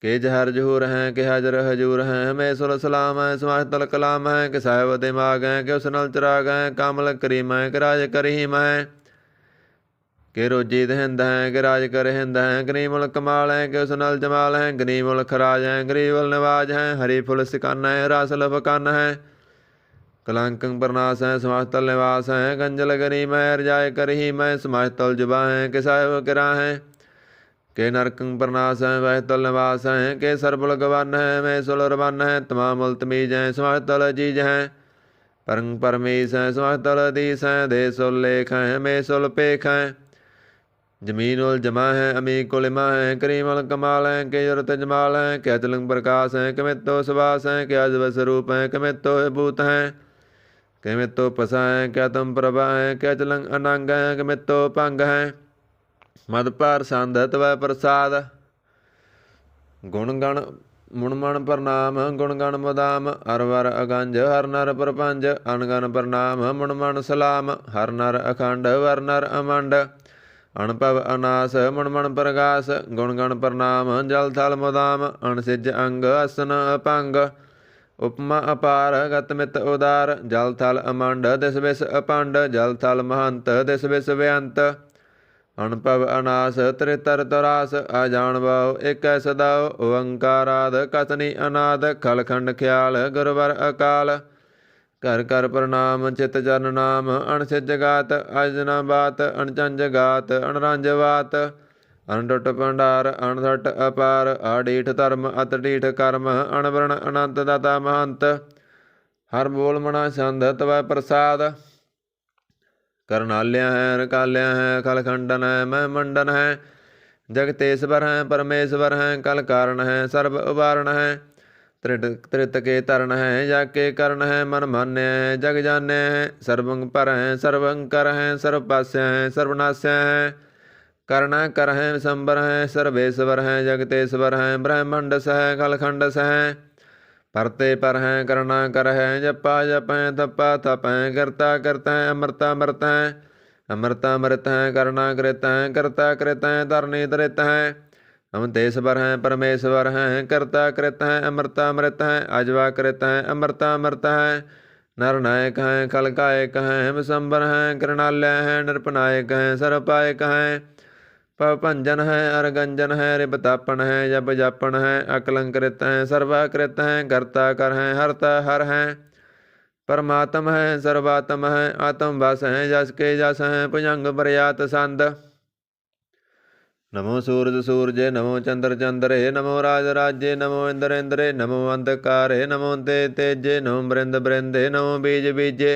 के जहर जहूर हैं के हजर हजूर हैं हमें सुल सलाम है समातल कलाम है के साहिब दिमाग हैं के उसनल चिराग हैं कामल करीम है के राज करीम है के रोजी दहिंद हैं कि राज कर हिंद हैं गरीमुल कमाल हैं कि उस नल जमाल हैं गरीमुल खराज हैं गरीबुल नवाज हैं हरी फुल सिकान है रासल फकान है कलंकं प्रनाश हैं समास्तल निवास हैं गंजल गरीम है रजाय कर ही मैं समास्तल जुबा हैं कि साहिब किरा हैं के नरकं प्रनाश हैं वहतल निवास हैं के सरबुल गवन हैं मैं सुल रवन हैं तमामुल तमीज हैं समास्तल जीज हैं परंग परमीस हैं समास्तल दीस हैं देसुल लेख हैं मैं सुल पेख हैं जमीन उल जमा है अमी कुलिमा है करीम उल कमाल है के जुरत जमाल है के अचलंग प्रकाश है के मित्तो सुभाष है के अजब स्वरूप है के मित्तो भूत है के मित्तो पसा है के तुम प्रभा है के अचलंग अनंग है के मित्तो पंग है मदपार संध तव प्रसाद गुणगण मुणमण प्रणाम गुणगण मुदाम अरवर अगंज हर नर प्रपंज अनगन प्रणाम मुणमण सलाम हर नर अखंड वर नर अमंड अणपव अनास मणमण प्रकाश गुणगण प्रणाम जल थल मुदाम अणसिज अंग असन अपंग उपमा अपार गतमित उदार जल थल अमंड दिस विस अपंड जल थल महंत दिस विस व्यंत अणपव अनास त्रितर तरास अजान भाव एक सदाव ओंकाराद कथनी अनाद खलखंड ख्याल गुरवर अकाल कर कर प्रणाम चित जन नाम अणसिज गात अजना बात अणचंज गात अणरंज वात अणटुट भंडार अणधट अपार आडीठ धर्म अतडीठ कर्म अणवरण अनंत दाता महंत हर बोल मना संध तव प्रसाद करनाल्या है रकाल्या है खलखंडन है मैं मंडन है जगतेश्वर है परमेश्वर है कल कारण है सर्व उबारण है त्रित के तरण है जग के कर्ण है मन मान्य है जग जान्य है सर्वं पर है सर्वं कर है सर्वपास्य है सर्वनाश्य है कर्ण कर है विशंबर है सर्वेश्वर है जगतेश्वर है ब्रह्मंड सह खलखंड सह परते पर है करना कर है जपा जप है थप्पा थप है करता करता है अमृता मृत है अमृता मृत है करना कृत है करता कृत है धरणी धरित है हम देशवर हैं परमेश्वर हैं कर्ता कृत हैं अमृतामृत हैं अजवा कृत हैं अमृतामृत हैं नरनायक हैं खलकायक हैं विशंबर हैं कृणालय हैं नृपनायक हैं सर्वपायक हैं पवपंजन हैं अरगंजन हैं रिपतापन हैं जप जापन हैं अकलंकृत हैं सर्वाकृत हैं कर्ता कर हैं हरता हर हैं परमात्म हैं सर्वात्म हैं आत्म बस हैं जस के जस हैं भुजंग प्रयात संद नमो सूरज सूरजे नमो चंद्र चंद्रे नमो राज राज्ये नमो इंद्र इंद्रे नमो अंधकारे नमो तेजे नमो बृंद बृंदे नमो बीज बीजे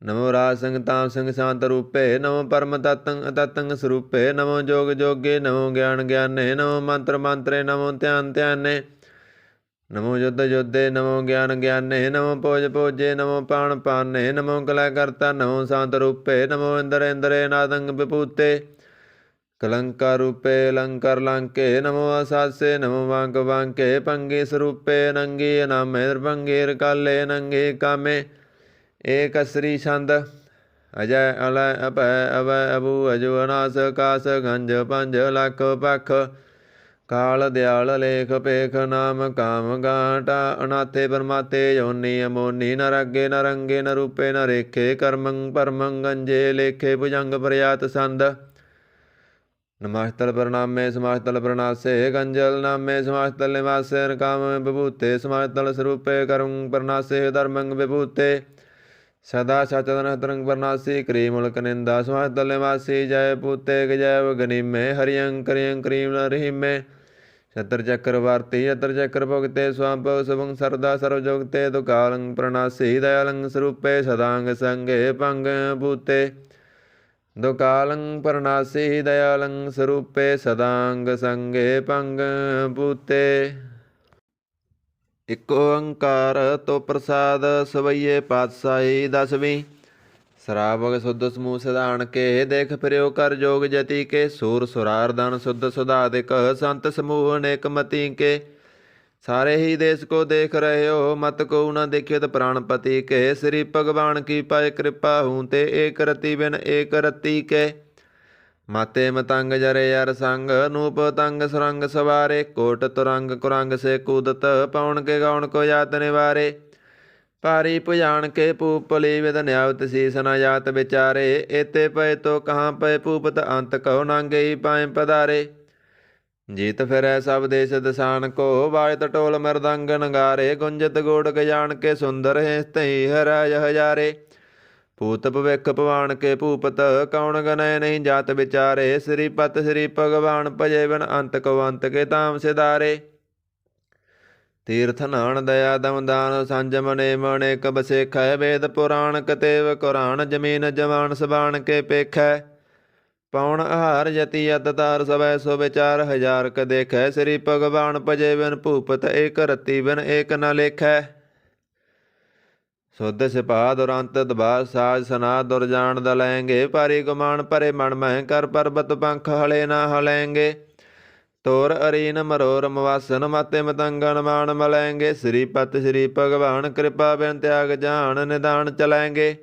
नमो राज संग ताम संग शांत रूपे नमो परम तत्ंग तत्ंग स्वरूपे नमो जोग जोगे नमो ज्ञान ज्ञाने नमो मंत्र मंत्रे नमो ध्यान ध्याने नमो युद्ध युद्धे नमो ज्ञान ज्ञाने नमो पोज पोजे नमो पाण पाने नमो कलाकर्ता नमो शांत रूपे नमो इंद्र इंद्रे नादंग विभूते कलंका रूपे अलंकार लंके नमो असासे नमो वांक वांके पंगे स्वरूपे नंगे नामे भंगेर काले नंगे कामे ਏਕ ਅਸਰੀ ਛੰਦ। ਅਜੈ ਅਲੈ ਅਭੈ ਅਵੈ ਅਬੂ ਅਜੂ ਅਨਾਸ ਕਾਸ ਗੰਜ ਪੰਜ ਲੱਖ ਪਖ। ਕਾਲ ਦਿਆਲ ਲੇਖ ਪੇਖ ਨਾਮ ਕਾਮ ਗਾਟਾ। ਅਨਾਥੇ ਪਰਮਾਤੇ ਯੋਨੀ ਅਮੋਨੀ ਨ ਰਾਗੇ ਨ ਰੰਗੇ ਨ ਰੂਪੇ ਨ ਰੇਖੇ। ਕਰਮੰ ਪਰਮੰ ਗੰਜੇ ਲੇਖੇ ਭੁਜੰਗ ਪ੍ਰਿਆਤ ਸੰਦ। ਨਮਸਤਲ ਪ੍ਰਣਾਮੇ ਸਮਾਸਤਲ ਪ੍ਰਣਾਸੇ ਗੰਜਲ ਨਾਮੇ ਸਮਾਸਤਲ ਨਿਵਾਸੇ ਕਾਮ ਵਿਭੂਤੇ। ਸਮਾਸਤਲ ਸਰੂਪੇ ਕਰੁੰ ਪ੍ਰਣਾਸੇ ਧਰਮੰ ਵਿਭੂਤੇ। ਸਦਾ ਸਚਦਨ ਤਰੰਗ ਪ੍ਰਣਾਸੀ ਕਰੀ ਮੁਲਕ ਨਿੰਦਾ। ਸਮਾਸਤਲ ਨਿਵਾਸੀ ਜੈ ਪੂਤੇ ਜੈ ਗਨੀਮੇ। ਹਰਿਯੰ ਕਰਿਯੰ ਕਰੀਮ ਰਹੀਮੇ। ਛਤਰ ਚੱਕਰ ਵਾਰਤੀ ਛਤਰ ਚੱਕਰ ਭੁਗਤੇ ਸਵਾਂਭਵ ਸੁਭੰ ਸਰਦਾ ਸਰਵ ਜੁਗਤੇ। ਦੁਕਾਲੰ ਪ੍ਰਣਾਸੀ ਦਇਆਲੰ ਸਰੂਪੇ ਸਦਾੰਗ ਸੰਗੇ ਭੰਗ ਭੂਤੇ। ਦੁਕਾਲੰ ਪ੍ਰਣਾਸੀ ਦਇਆਲੰ ਸਰੂਪੇ ਸਦਾੰਗ ਸੰਗੇ ਭੰਗ ਭੂਤੇ। ਇਕ ਓੰਕਾਰ ਤੋ ਪ੍ਰਸਾਦ ਸਵਈਏ ਪਾਤਸ਼ਾਹੀ ਦਸਵੀਂ। ਸਰਾਵਕ ਸੁਧ ਸਮੂਹ ਸਿਧਾਨ ਕੇ। ਦੇਖ ਫਿਰਿਓ ਕਰ ਜੋਗ ਜਤੀ ਕੇ। ਸੂਰ ਸੁਰਾਰਦਨ ਸੁਧ ਸੁਧਾਦਿਕ ਸੰਤ ਸਮੂਹ ਅਨੇਕ ਮਤੀ ਕੇ। ਸਾਰੇ ਹੀ ਦੇਸ ਕੋ ਦੇਖ ਰਹੇ ਹੋ ਮਤ ਕੋ ਨ ਦੇਖਿਤ ਪ੍ਰਾਣਪਤੀ ਕੇ। ਸ੍ਰੀ ਭਗਵਾਨ ਕੀ ਪਾਏ ਕਿਰਪਾ ਹੂੰ ਤੇ ਏਕ ਰਤੀ ਬਿਨ ਏਕ ਰਤੀ ਕੇ। ਮਾਤੇ ਮਤੰਗ ਜਰੇ ਅਰ ਸੰਗ ਨੂਪ ਤੰਗ ਸੁਰੰਗ ਸਵਾਰੇ। ਕੋਟ ਤੁਰੰਗ ਕੁਰੰਗ ਸੇ ਕੂਦਤ ਪਉਣ ਕੇ ਗੌਣ ਕੋ ਜਾਤ ਨਿਵਾਰੇ। ਭਾਰੀ ਭੁਜਾਨ ਕੇ ਭੂਪਲੀ ਵਿਦ ਨਿਆਵਤ ਸੀਸ ਨ ਜਾਤ ਵਿਚਾਰੇ। ਏਤੇ ਪਏ ਤੋ ਕਹਾਂ ਪਏ ਭੂਪਤ ਅੰਤ ਕਹੋ ਨਾਂਗੇ ਹੀ ਪਾਏ ਪਧਾਰੇ। ਜੀਤ ਫਿਰੈ ਸਭ ਦੇਸ਼ ਦਸਾਨ ਕੋ ਵਾਜਤ ਢੋਲ ਮਰਦੰਗ ਨਗਾਰੇ। ਗੁੰਜਤ ਗੋੜ ਗਜਾਨ ਕੇ ਸੁੰਦਰ ਹੈ ਤਹੀ ਹਰਾਜ ਹਜ਼ਾਰੇ। ਭੂਤ ਭਵਿਖ ਭਵਾਨ ਕੇ ਭੂਪਤ ਕੌਣ ਗਨੈ ਨਹੀਂ ਜਾਤ ਵਿਚਾਰੇ। ਸ੍ਰੀਪਤ ਸ੍ਰੀ ਭਗਵਾਨ ਭਜੇ ਬਿਨ ਅੰਤ ਕੋ ਅੰਤ ਕੇ ਧਾਮ ਸਿਧਾਰੇ। ਤੀਰਥ ਨਾਨ ਦਇਆ ਦਮ ਦਾਨ ਸੰਜਮ ਨੇਮ ਅਨੇਕ ਬਸੇਖੈ। ਵੇਦ ਪੁਰਾਣ ਕਤੇਵ ਕੁਰਾਨ ਜਮੀਨ ਜਵਾਨ ਸਬਾਨ ਕੇ ਪੇਖੈ। ਪਉਣ ਆਹਾਰ ਯਤੀ ਅਤ ਤਾਰ ਸਵੈ ਸੋ ਵਿਚਾਰ ਹਜ਼ਾਰ ਕ ਦੇਖੈ। ਸ੍ਰੀ ਭਗਵਾਨ ਭਜੇ ਬਿਨ ਭੂਪਤ ਏਕ ਰਤੀ ਬਿਨ ਏਕ ਨ ਲੇਖੈ। ਸੁਧ ਸਿਪਾ ਦੁਰੰਤ ਦਬਾ ਸਾਜ ਸਨਾ ਦੁਰਜਾਨ ਦਲੈਂਗੇ। ਭਾਰੀ ਗੁਮਾਨ ਭਰੇ ਮਨ ਮਹਿ ਕਰ ਪਰਬਤ ਪੰਖ ਹਲੇ ਨਾ ਹਲੈਂਗੇ। ਤੋਰ ਅਰੀਨ ਮਰੋਰ ਮਵਾਸਨ ਮਾਤੇ ਮਤੰਗਨ ਮਾਨ ਮਲੈਂਗੇ। ਸ੍ਰੀਪਤ ਸ੍ਰੀ ਭਗਵਾਨ ਕਿਰਪਾ ਬਿਨ ਤਿਆਗ ਜਾਨ ਨਿਦਾਨ ਚਲੈਂਗੇ।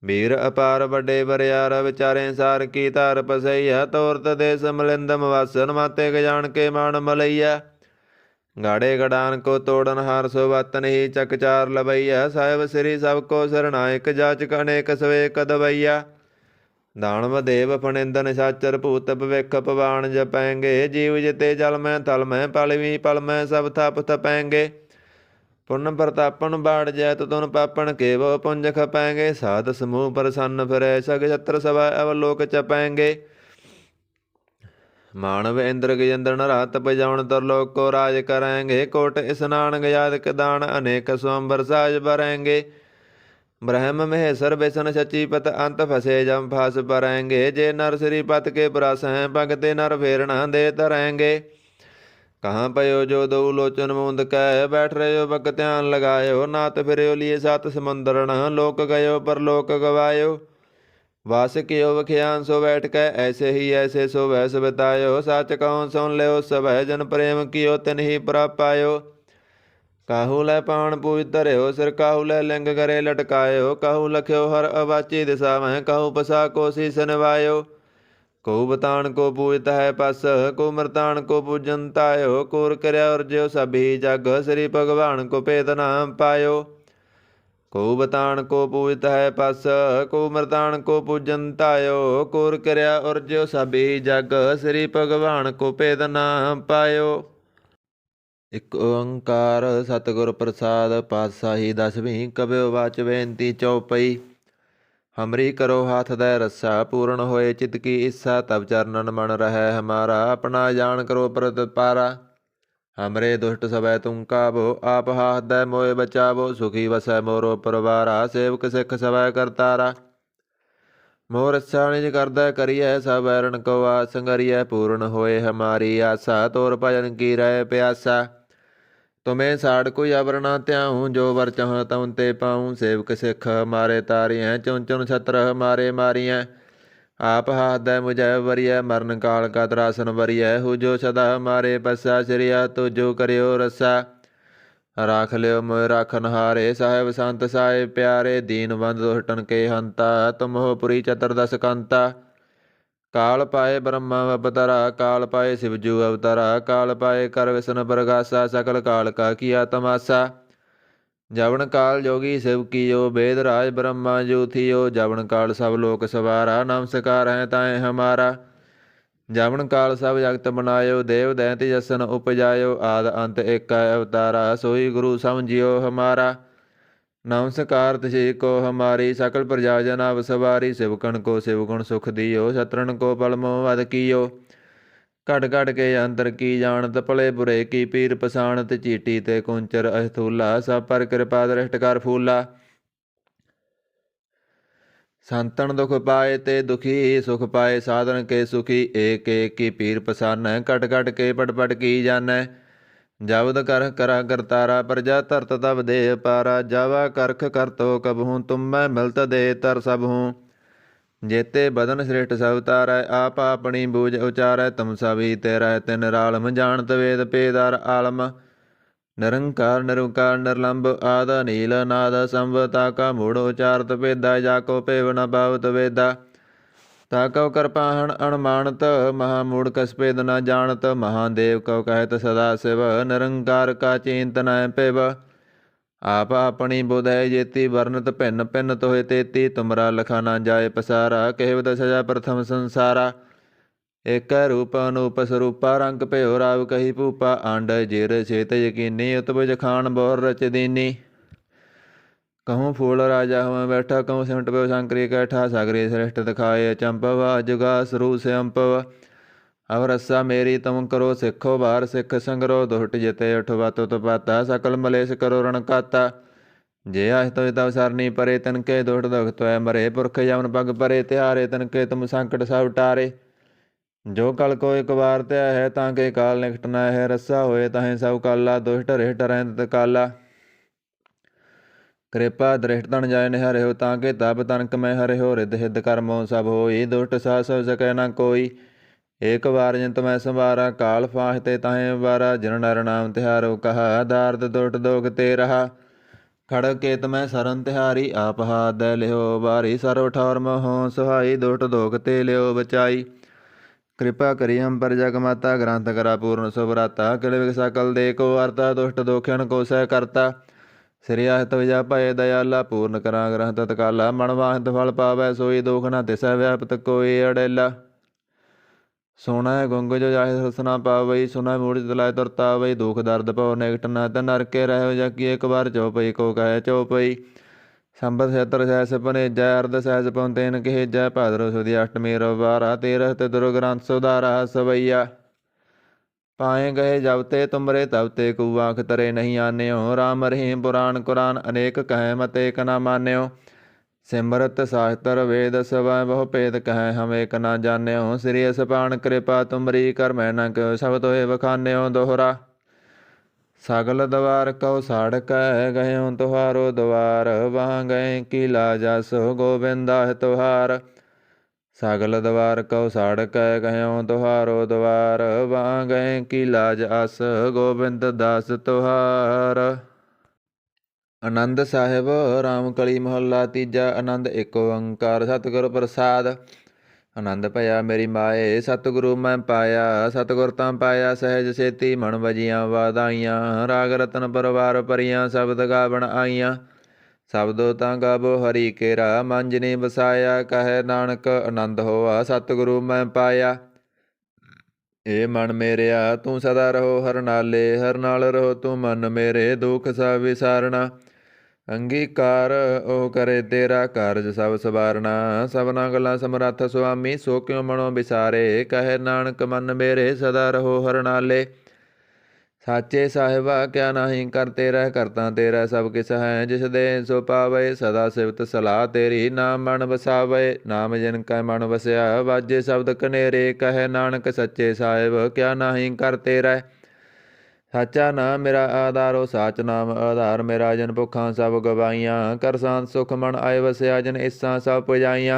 ਵੀਰ ਅਪਾਰ ਵੱਡੇ ਬਰਿਆਰ ਵਿਚਾਰੇ ਸਾਰ ਕੀ ਧਾਰ ਪਸਈਆ। ਤੋਰਤ ਦੇਸ ਮਲਿੰਦ ਮਵਾਸਨ ਮਾਤੇ ਗਜਾਨ ਕੇ ਮਾਨ ਮਲਈਆ। ਗਾੜੇ ਗਡਾਨ ਕੋ ਤੋੜਨ ਹਾਰ ਸੋ ਵਤਨ ਹੀ ਚਕਚਾਰ ਲਬਈਆ। ਸਾਹਿਬ ਸ੍ਰੀ ਸਭ ਕੋ ਸਰਨਾਇਕ ਜਾਚਕ ਅਨੇਕ ਸਵੇਕ ਦਵਈਆ। ਦਾਨਵ ਦੇਵ ਫਣਿੰਦਨ ਸਾਚਰ ਭੂਤ ਭਵਿਖ ਪਵਾਨ ਜਪੈਂਗੇ। ਜੀਵ ਜਿਤੇ ਜਲ ਮੈਂ ਥਲ ਮੈਂ ਪਲਵੀ ਪਲ ਮੈਂ ਸਭ ਥਪ ਥਪੈਂਗੇ। ਪੁੰਨ ਪ੍ਰਤਾਪਨ ਬਾੜ ਜੈਤ ਤੁਨ ਪਾਪਨ ਕੇਵ ਪੁੰਜ ਖਪੈਂਗੇ। ਸਾਧ ਸਮੂਹ ਪ੍ਰਸੰਨ ਫਿਰੈ ਸਗ ਛਤਰ ਸਭਾ ਅਵਲੋਕ ਚਪੈਂਗੇ। ਮਾਨਵ ਇੰਦਰ ਗਜੇਂਦਰ ਨਰਾਤ ਪਜਾਉਣ ਤਰਲੋਕ ਕੋ ਰਾਜ ਕਰੈਂਗੇ। ਕੋਟ ਇਸਨਾਨ ਗਜਾਦਿਕ ਦਾਨ ਅਨੇਕ ਸਵੰਬਰ ਸਾਜ ਬਰੈਂਗੇ। ਬ੍ਰਹਮ ਮਹੇਸ਼ਰ ਵਿਸ਼ਨ ਸਚੀਪਤ ਅੰਤ ਫਸੇ ਜਮ ਫਾਸ ਪਰੈਂਗੇ। ਜੇ ਨਰ ਸ੍ਰੀਪਤ ਕੇ ਬਰਸ ਹੈ ਭਗਤੇ ਨਰ ਫੇਰਣਾ ਦੇ ਤਰੈਂਗੇ। ਕਹਾਂ ਪਇਓ ਜੋ ਦਊ ਲੋਚਨ ਮੂੰਦ ਕੈ ਬੈਠ ਰਹਿਓ ਬਕ ਧਿਆਨ ਲਗਾਇਓ। ਨਾਤ ਫਿਰਿਓ ਲੀਏ ਸਤ ਸਮੁੰਦਰਣ ਲੋਕ ਗਇਓ ਪਰਲੋਕ ਗਵਾਇਓ। ਵਾਸ ਕਿਓ ਵਖਿਆਨ ਸੋ ਬੈਠ ਕੈ ਐਸੇ ਹੀ ਐਸੇ ਸੋ ਵੈਸ ਬਿਤਾਇਓ। ਸੱਚ ਕਹੋ ਸੁਣ ਲਿਓ ਸਭੈ ਜਨ ਪ੍ਰੇਮ ਕੀਓ ਤਿਨ ਹੀ ਪ੍ਰਾਪਾਇਓ। ਕਾਹੂ ਲੈ ਪਾਣ ਪੂਜ ਧਰਿਓ ਸਿਰ ਕਾਹੂ ਲੈ ਲਿੰਗ ਕਰੇ ਲਟਕਾਇਓ। ਕਾਹੂ ਲਖਿਓ ਹਰ ਅਵਾਚੀ ਦਿਸਾ ਮਹਿ ਕਾਹੂ ਪਸਾ ਕੋ ਸੀਸ ਨਿਵਾਇਓ। ਕੋ ਬਤਾਨ ਕੋ ਪੂਜਤ ਹੈ ਪਸ ਕੋ ਮਰਤਾਨ ਕੋ ਪੂਜਨ ਤਾਇਓ। ਕੋਰ ਕਰਿਆ ਉਰਜਿਓ ਸਭੀ ਜਗ ਸ੍ਰੀ ਭਗਵਾਨ ਕੋ ਭੇਦ ਨਾਮ ਪਾਇਓ। ਕੋ ਬਤਾਨ ਕੋ ਪੂਜਤ ਹੈ ਪਸ ਕੋ ਮਰਤਾਨ ਕੋ ਪੂਜਨ ਤਾਇਓ। ਕੋਰ ਕਰਿਆ ਉਰਜਿਓ ਸਭੀ ਜਗ ਸ੍ਰੀ ਭਗਵਾਨ ਕੋ ਭੇਦ ਨਾਮ ਪਾਇਓ। ਇਕ ਓੰਕਾਰ ਸਤਿਗੁਰ ਪ੍ਰਸਾਦ ਪਾਤਸ਼ਾਹੀ ਦਸਵੀਂ। ਕਬਿਓ ਵਾਚ ਬੇਨਤੀ ਚਉਪਈ। ਹਮਰੀ ਕਰੋ ਹਾਥ ਦੈ ਰੱਸਾ ਪੂਰਨ ਹੋਏ ਚਿਤ ਕੀ ਇੱਛਾ। ਤਬ ਚਰਨਨ ਮਨ ਰਹੈ ਹਮਾਰਾ ਆਪਣਾ ਜਾਣ ਕਰੋ ਪ੍ਰਤਪਾਰਾ। ਹਮਰੇ ਦੁਸ਼ਟ ਸਭੈ ਤੁਮ ਕਾਬੋ ਆਪ ਹਾਥ ਦੈ ਮੋਏ ਬਚਾਵੋ। ਸੁਖੀ ਵਸੈ ਮੋਰੋ ਪਰਵਾਰਾ ਸੇਵਕ ਸਿੱਖ ਸਭੈ ਕਰਤਾਰਾ। ਮੋਰ ਇੱਛਾ ਨਿਜ ਕਰਦੈ ਕਰੀਐ ਸਭ ਐਰਨ ਕੋ ਆਸ ਸੰਗਰੀਐ। ਪੂਰਨ ਹੋਏ ਹਮਾਰੀ ਆਸਾ ਤੋਰ ਭਜਨ ਕੀ ਰਹਿ ਪਿਆਸਾ। ਤੁਮੇ ਸਾੜ ਕੋਈ ਅਵਰ ਨਾ ਧਿਆਉ ਜੋ ਵਰ ਚਾਹ ਤਉ ਤੇ ਪਾਉ। ਸੇਵਕ ਸਿੱਖ ਮਾਰੇ ਤਾਰੀਐ ਚੁਨ ਚੁਨ ਛਤਰ ਮਾਰੇ ਮਾਰੀਐ। ਆਪ ਹਾਥ ਦੈ ਮੁਝੈ ਵਰੀਐ ਮਰਨ ਕਾਲ ਕਾ ਤਰਾਸਨ ਵਰੀਐ। ਹੋ ਜੋ ਸਦਾ ਮਾਰੇ ਪੱਸਾ ਸਿਰਿਆ ਤੁਜੋ ਕਰਿਓ ਰੱਸਾ। ਰਾਖ ਲਿਓ ਮੋਇ ਰਾਖਨਹਾਰੇ। ਸਾਹਿਬ ਸੰਤ ਸਾਹਿਬ ਪਿਆਰੇ, ਦੀਨ ਬੰਦ ਦੁਸ਼ਟਨ ਕੇ ਹੰਤਾ। ਤੁਮਹੁ ਪੁਰੀ ਚਤੁਰਦਸ ਕੰਤਾ। ਕਾਲ ਪਾਏ ਬ੍ਰਹਮਾ ਅਵਤਰਾ, ਕਾਲ ਪਾਏ ਸਿਵਜੂ ਅਵਤਰਾ। ਕਾਲ ਪਾਏ ਕਰ ਵਿਸ਼ਨ ਪ੍ਰਗਾਸਾ, ਸਕਲ ਕਾਲ ਕਾ ਕੀਆ ਤਮਾਸਾ। ਜਵਨ ਕਾਲ ਜੋਗੀ ਸਿਵ ਕੀਓ, वेद राज ब्रह्मा जो थियो। जवन काल सब लोक सवारा, नमस्कार है ताए हमारा। जवन काल सब जगत बनायो, देव दैंत जसन उपजायो। आद अंत एक अवतारा, सोई गुरु समझियो हमारा। नमस्कार तुझे को हमारी, सकल प्रजा जना सवारी। शिवकन को शिवगुण सुख दियो, शत्रुन को पल मोह वध कियो। घट घट के अंतर की जानत, भले बुरे की पीर पछाणत। चीटी ते कुंचर अस्थूला, सब पर कृपा दृष्ट कर फूला। संतन दुख पाए ते दुखी, सुख पाए साधन के सुखी। एक एक की पीर पछानै, घट घट के पट पट की जानै। जबद करख करा करतारा, प्रजा धरत तब दे पारा। जावा करख कर तो कबहूँ, तुम मैं मिलत दे तर सब हूँ। जेते बदन श्रेष्ठ सब तारै, आप अपनी बूझ उचारै। तुम सभी तेरा तिन रालम, जानत वेद पेदार आलम। निरंकार निरुकार निर्लंब, आद नील नाद संवता का। मूढ़ उचारत वेदा, जाको पेव न पावत वेदा। ताकव कृपाहन अणमानत, महामूढ़ कस पेद न जानत। महादेव कव कहत सदा शिव, निरंकार का चिंत न पिब। आप अपनी बुधय जेती, वर्णत भिन्न भिन्न तोहे तेती। तुमरा लखा न जाय पसारा, केवद सजा प्रथम संसारा। एक रूप अनूप स्वरूपा, रंग भयो राव कही भूपा। आंड जेर छेत यकीनी, उतबुज खान बहुर रच दीनी। कहूँ फूल राजा हुआ बैठा, कहूँ सिमट पयो शंकरी कैठा। सागरी श्रेष्ठ दिखाए चंपव, जुगा सरू से अंपव। अब रस्सा मेरी तुम करो सिखो बार, सिख संगरो। दुष्ट जिते उठवा तो पाता, सकल मलेश करो रण काता। जे आह तो तब सरनी परे, तनके दुष्ट दुख त्वै मरे। पुरख यमन पग परे, तिहारे तनके तुम संकट सब टारे। जो कल को एक बार त्या है, ताके काल निकट न है। रस्सा होए ताहे सब काला, दुष्ट रिष्ट रहत काला। कृपा दृष्ट तन जाय निहरे हो, ताके तब तनक में हरे हो। रिद हिद कर्मों सब होई, दुष्ट सा सब सकै न कोई। एक बार जिन मैं संवारा, काल फाहते ताहे वारा। जिन नर नाम तिहारो कहा, दारद दुष्ट दोग ते रहा। खड़ग केत मैं सरन तिहारी, आप हाथ दे लिहो बारी। सर्व ठौर मोह सुहाई, दुष्ट दोग ते लियो बचाई। कृपा करी हम पर जग माता, ग्रंथ करा पूर्ण सुभराता। किल विग सकल दे को अर्ता, दुष्ट दोखियन को सह करता। श्री आहत विजा भय दयाला, पूर्ण करा ग्रंथ तत्काला। मन वाहित फल पावै सोई, दोख न तिसै व्यापत कोई अड़ेला। सोना गुंग जो जाहि रसना पावई, सुना मूढ़ तलाय तुरता वही। दुख दर्द पव निकट न त नरके रहो, जबकि एक बार चौपई को कहे चौपई। संबत छत्र सहस पने जय, अर्ध सहस पौतेन कहे जय। भादरो सुदी अष्टमी रविवारा, तेरह तिदुर ग्रंथ सुधारा सवैया। पाए गए जब ते तुमरे, तब ते कुआख तरे नहीं आने हो। राम रहीम पुराण कुरान, अनेक कहे मत एक न मान्यो। सिमरत शास्त्र वेद सवै, बहु भेद कहें हम एक न जान्यो। श्री असपान कृपा तुमरी, कर मैं न क्यों सब तोहे बखान्यो दोहरा। सगल द्वार कौ साड़ कह गयो तुहारो द्वार, वहाँ गए की लाजस गोविंदा तुहार। सगल द्वार कौ साड़ कह गयो तुहारो द्वार, वहाँ गए की लाज अस गोविंद दास तुहार। आनंद साहिब रामकली मोहल्ला तीजा। आनंद एक ओंकार सतगुर प्रसाद। आनंद भया मेरी माए, सतगुरु मैं पाया। सतगुर तां पाया सहज सेती, मन वजियां वादाइयां। राग रतन परवार परियां, शब्द गावण आईयां। शब्दो तां गावो हरि केरा, मन जिनी बसाया। कहे नानक आनंद होआ, सतगुरु मैं पाया। ए मन मेरिया तू सदा रहो हर नाले, हर नाल रहो तू मन मेरे। दुख सब विसारना, अंगीकार ओ करे तेरा कारज सब सवारना। सबना गला समरथ सुआमी, सो क्यों मनो विसारे। कहे नानक मन मेरे सदा रहो हर नाले। साचे साहिबा क्या नाही करते रह, करता तेरा सब किस है। जिस दे सो पावे, सदा सिवत सलाह तेरी। नाम मन बसावे, नाम जिन कै मन बसया। वाजे शब्द कनेरे, कहे नानक सच्चे साहिब क्या नाही करते रह। साचा नाम मेरा आधारो, साच नाम आधार मेरा। जन भुखां सब गवाइयां, कर शांत सुख मन आए वसया। जन इस्सां सब पुजाइयां,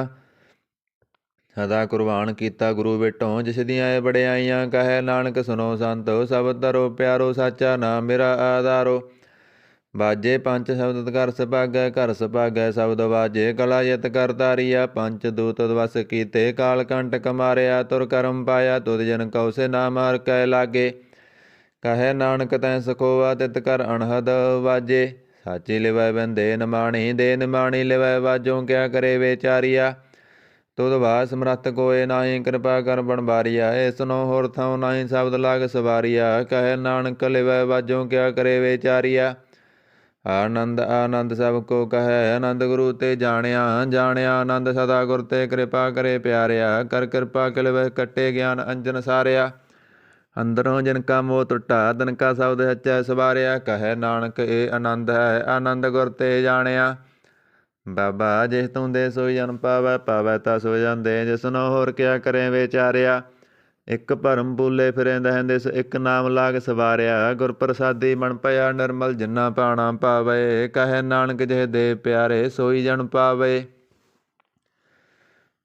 सदा कुर्बान कीता गुरु बेटों। जिस दियां बड़ियाइयां, कहे नानक सुनो संतो सब धरो प्यारो। साचा नाम मेरा आधारो, ਬਾਜੇ ਪੰਚ ਸ਼ਬਦ ਘਰ ਸੁਭਾਗੈ, ਘਰ ਸੁਭਾਗੈ ਸ਼ਬਦ ਬਾਜੇ, ਕਲਾ ਯਤ ਕਰ ਤਾਰੀਆ, ਪੰਚ ਦੂਤ ਦਵਸ ਕੀਤੇ, ਕਾਲ ਕੰਟਕ ਮਾਰਿਆ, ਤੁਰ ਕਰਮ ਪਾਇਆ, ਤੁਧ ਜਨ ਕਉ ਸੇ ਨਾਮ ਹਰ ਕੈ ਲਾਗੇ। ਕਹੈ ਨਾਨਕ ਤੈ ਸਖੋਆ, ਤਿਤ ਕਰ ਅਣਹਦ ਵਾਜੇ, ਸਾਚੀ ਲਿਵੈ ਬੰਦੇ ਨਿਮਾਣੀ, ਦੇ ਨਿਮਾਣੀ ਲਿਵੈ ਵਾਜੋ, ਕਿਆ ਕਰੇ ਵਿਚਾਰੀਆ। ਤੁਧ ਵਾ ਸਮਰੱਥ ਕੋਇ ਨਾਹੀ, ਕਿਰਪਾ ਕਰ ਬਣਬਾਰੀਆ, ਇਸਨੋ ਹੋਰ ਥਾਉ ਨਾਹੀ, ਸ਼ਬਦ ਲਾਗ ਸਵਾਰੀਆ। ਕਹੈ ਨਾਨਕ ਲਿਵੈ ਵਾਜੋ, ਕਿਆ ਕਰੇ ਵਿਚਾਰੀਆ। ਆਨੰਦ ਆਨੰਦ ਸਭ ਕੋ ਕਹੈ, ਆਨੰਦ ਗੁਰੂ ਤੇ ਜਾਣਿਆ, ਜਾਣਿਆ ਆਨੰਦ ਸਦਾ ਗੁਰ ਤੇ, ਕਿਰਪਾ ਕਰੇ ਪਿਆਰਿਆ, ਕਰ ਕਿਰਪਾ ਕਿਲਵੈ ਕੱਟੇ ਗਿਆਨ ਅੰਜਨ ਸਾਰਿਆ। ਅੰਦਰੋਂ ਜਿਨ ਕਾ ਮੋਹ ਟੁੱਟਾ, ਤਿਨ ਕਾ ਸ਼ਬਦ ਸੱਚੈ ਸਵਾਰਿਆ। ਕਹੈ ਨਾਨਕ ਇਹ ਆਨੰਦ ਹੈ, ਆਨੰਦ ਗੁਰ ਤੇ ਜਾਣਿਆ। ਬਾਬਾ ਜਿਸ ਤੂੰ ਦੇ ਸੋਈ ਜਨ ਪਾਵੈ, ਪਾਵੈ ਤਾ ਸੋ ਜਾਂਦੇ, ਜਿਸਨੋ ਹੋਰ ਕਿਆ ਕਰੇ ਵਿਚਾਰਿਆ। ਇੱਕ ਭਰਮ ਭੂਲੇ ਫਿਰੇ ਦਹਿ ਦਿਸ, ਇੱਕ ਨਾਮ ਲਾਗ ਸਵਾਰਿਆ, ਗੁਰ ਪ੍ਰਸਾਦੀ ਮਨ ਭਇਆ ਨਿਰਮਲ, ਜਿਨਾ ਪਾਣਾ ਪਾਵੇ। ਕਹੈ ਨਾਨਕ ਜਿਹ ਦੇ ਪਿਆਰੇ, ਸੋਈ ਜਨ ਪਾਵੇ।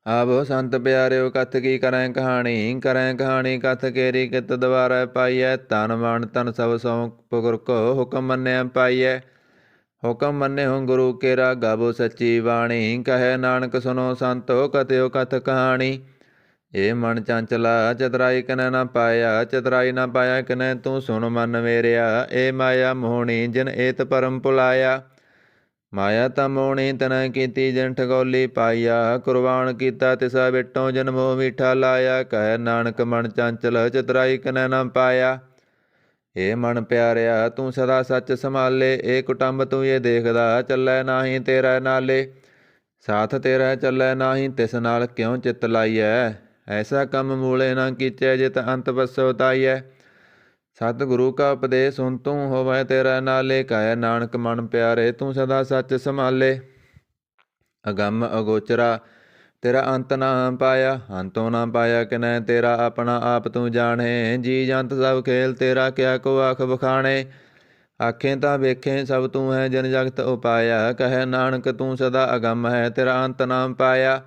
ਆਵੋ ਸੰਤ ਪਿਆਰਿਓ ਕਥ ਕੀ ਕਰੈ ਕਹਾਣੀ, ਕਰੈ ਕਹਾਣੀ ਕਥ ਕੇਰੀ, ਕਿਤ ਦਵਾਰੈ ਪਾਈਐ। ਤਨ ਮਨ ਧਨ ਸਭ ਸੌਂਪ ਗੁਰ ਕੋ, ਹੁਕਮ ਮੰਨਿਆ ਪਾਈਐ। ਹੁਕਮ ਮੰਨਿਓ ਗੁਰੂ ਕੇਰਾ, ਗਾਵੋ ਸੱਚੀ ਬਾਣੀ। ਕਹੈ ਨਾਨਕ ਸੁਨੋ ਸੰਤੋ, ਕਥਿਓ ਕਥ ਕਹਾਣੀ। ਇਹ ਮਨ ਚੰਚਲਾ, ਚਤਰਾਈ ਕਿਨੈ ਨਾ ਪਾਇਆ, ਚਤਰਾਈ ਨਾ ਪਾਇਆ ਕਿਨੈ, ਤੂੰ ਸੁਣ ਮਨ ਮੇਰਿਆ। ਇਹ ਮਾਇਆ ਮੋਹਣੀ, ਜਿਨ ਏਤ ਪਰਮ ਭੁਲਾਇਆ। ਮਾਇਆ ਤਾਂ ਮੋਹਣੀ ਤਨੈ ਕੀਤੀ, ਜਿਨ ਠਗੋਲੀ ਪਾਈਆ। ਕੁਰਬਾਨ ਕੀਤਾ ਤਿਸਾ ਬਿਟੋ, ਜਿਨ ਮੋਹ ਮੀਠਾ ਲਾਇਆ। ਕਹੈ ਨਾਨਕ ਮਨ ਚੰਚਲ, ਚਤਰਾਈ ਕਿਨੈ ਨਾ ਪਾਇਆ। ਇਹ ਮਨ ਪਿਆਰਿਆ ਤੂੰ ਸਦਾ ਸੱਚ ਸੰਭਾਲੇ, ਇਹ ਕੁਟੰਬ ਤੂੰ ਇਹ ਦੇਖਦਾ, ਚੱਲੈ ਨਾਹੀ ਤੇਰਾ ਨਾਲੇ। ਸਾਥ ਤੇਰਾ ਚੱਲੈ ਨਾਹੀ, ਤਿਸ ਨਾਲ ਕਿਉ ਚਿੱਤ ਲਾਈਐ। ਐਸਾ ਕੰਮ ਮੂਲੇ ਨਾ ਕੀਚੈ, ਜਿਤ ਅੰਤ ਪਛਤਾਈਐ। ਸਤਿਗੁਰੂ ਕਾ ਉਪਦੇਸ਼ ਸੁਨ ਤੂੰ, ਹੋਵੈ ਤੇਰਾ ਨਾਲੇ। ਕਹੈ ਨਾਨਕ ਮਨ ਪਿਆਰੇ, ਤੂੰ ਸਦਾ ਸੱਚ ਸੰਭਾਲੇ। ਅਗੰਮ ਅਗੋਚਰਾ ਤੇਰਾ ਅੰਤ ਨਾ ਪਾਇਆ, ਅੰਤੋਂ ਨਾ ਪਾਇਆ ਕਿਨੈ, ਤੇਰਾ ਆਪਣਾ ਆਪ ਤੂੰ ਜਾਣੇ। ਜੀ ਜੰਤ ਸਭ ਖੇਲ ਤੇਰਾ, ਕਿਆ ਕੋ ਆਖ ਬਖਾਣੇ। ਆਖੇ ਤਾਂ ਵੇਖੇ ਸਭ ਤੂੰ ਹੈ, ਜਨ ਜਗਤ ਉਪਾਇਆ। ਕਹੈ ਨਾਨਕ ਤੂੰ ਸਦਾ ਅਗੰਮ ਹੈ, ਤੇਰਾ ਅੰਤ ਨਾ ਪਾਇਆ।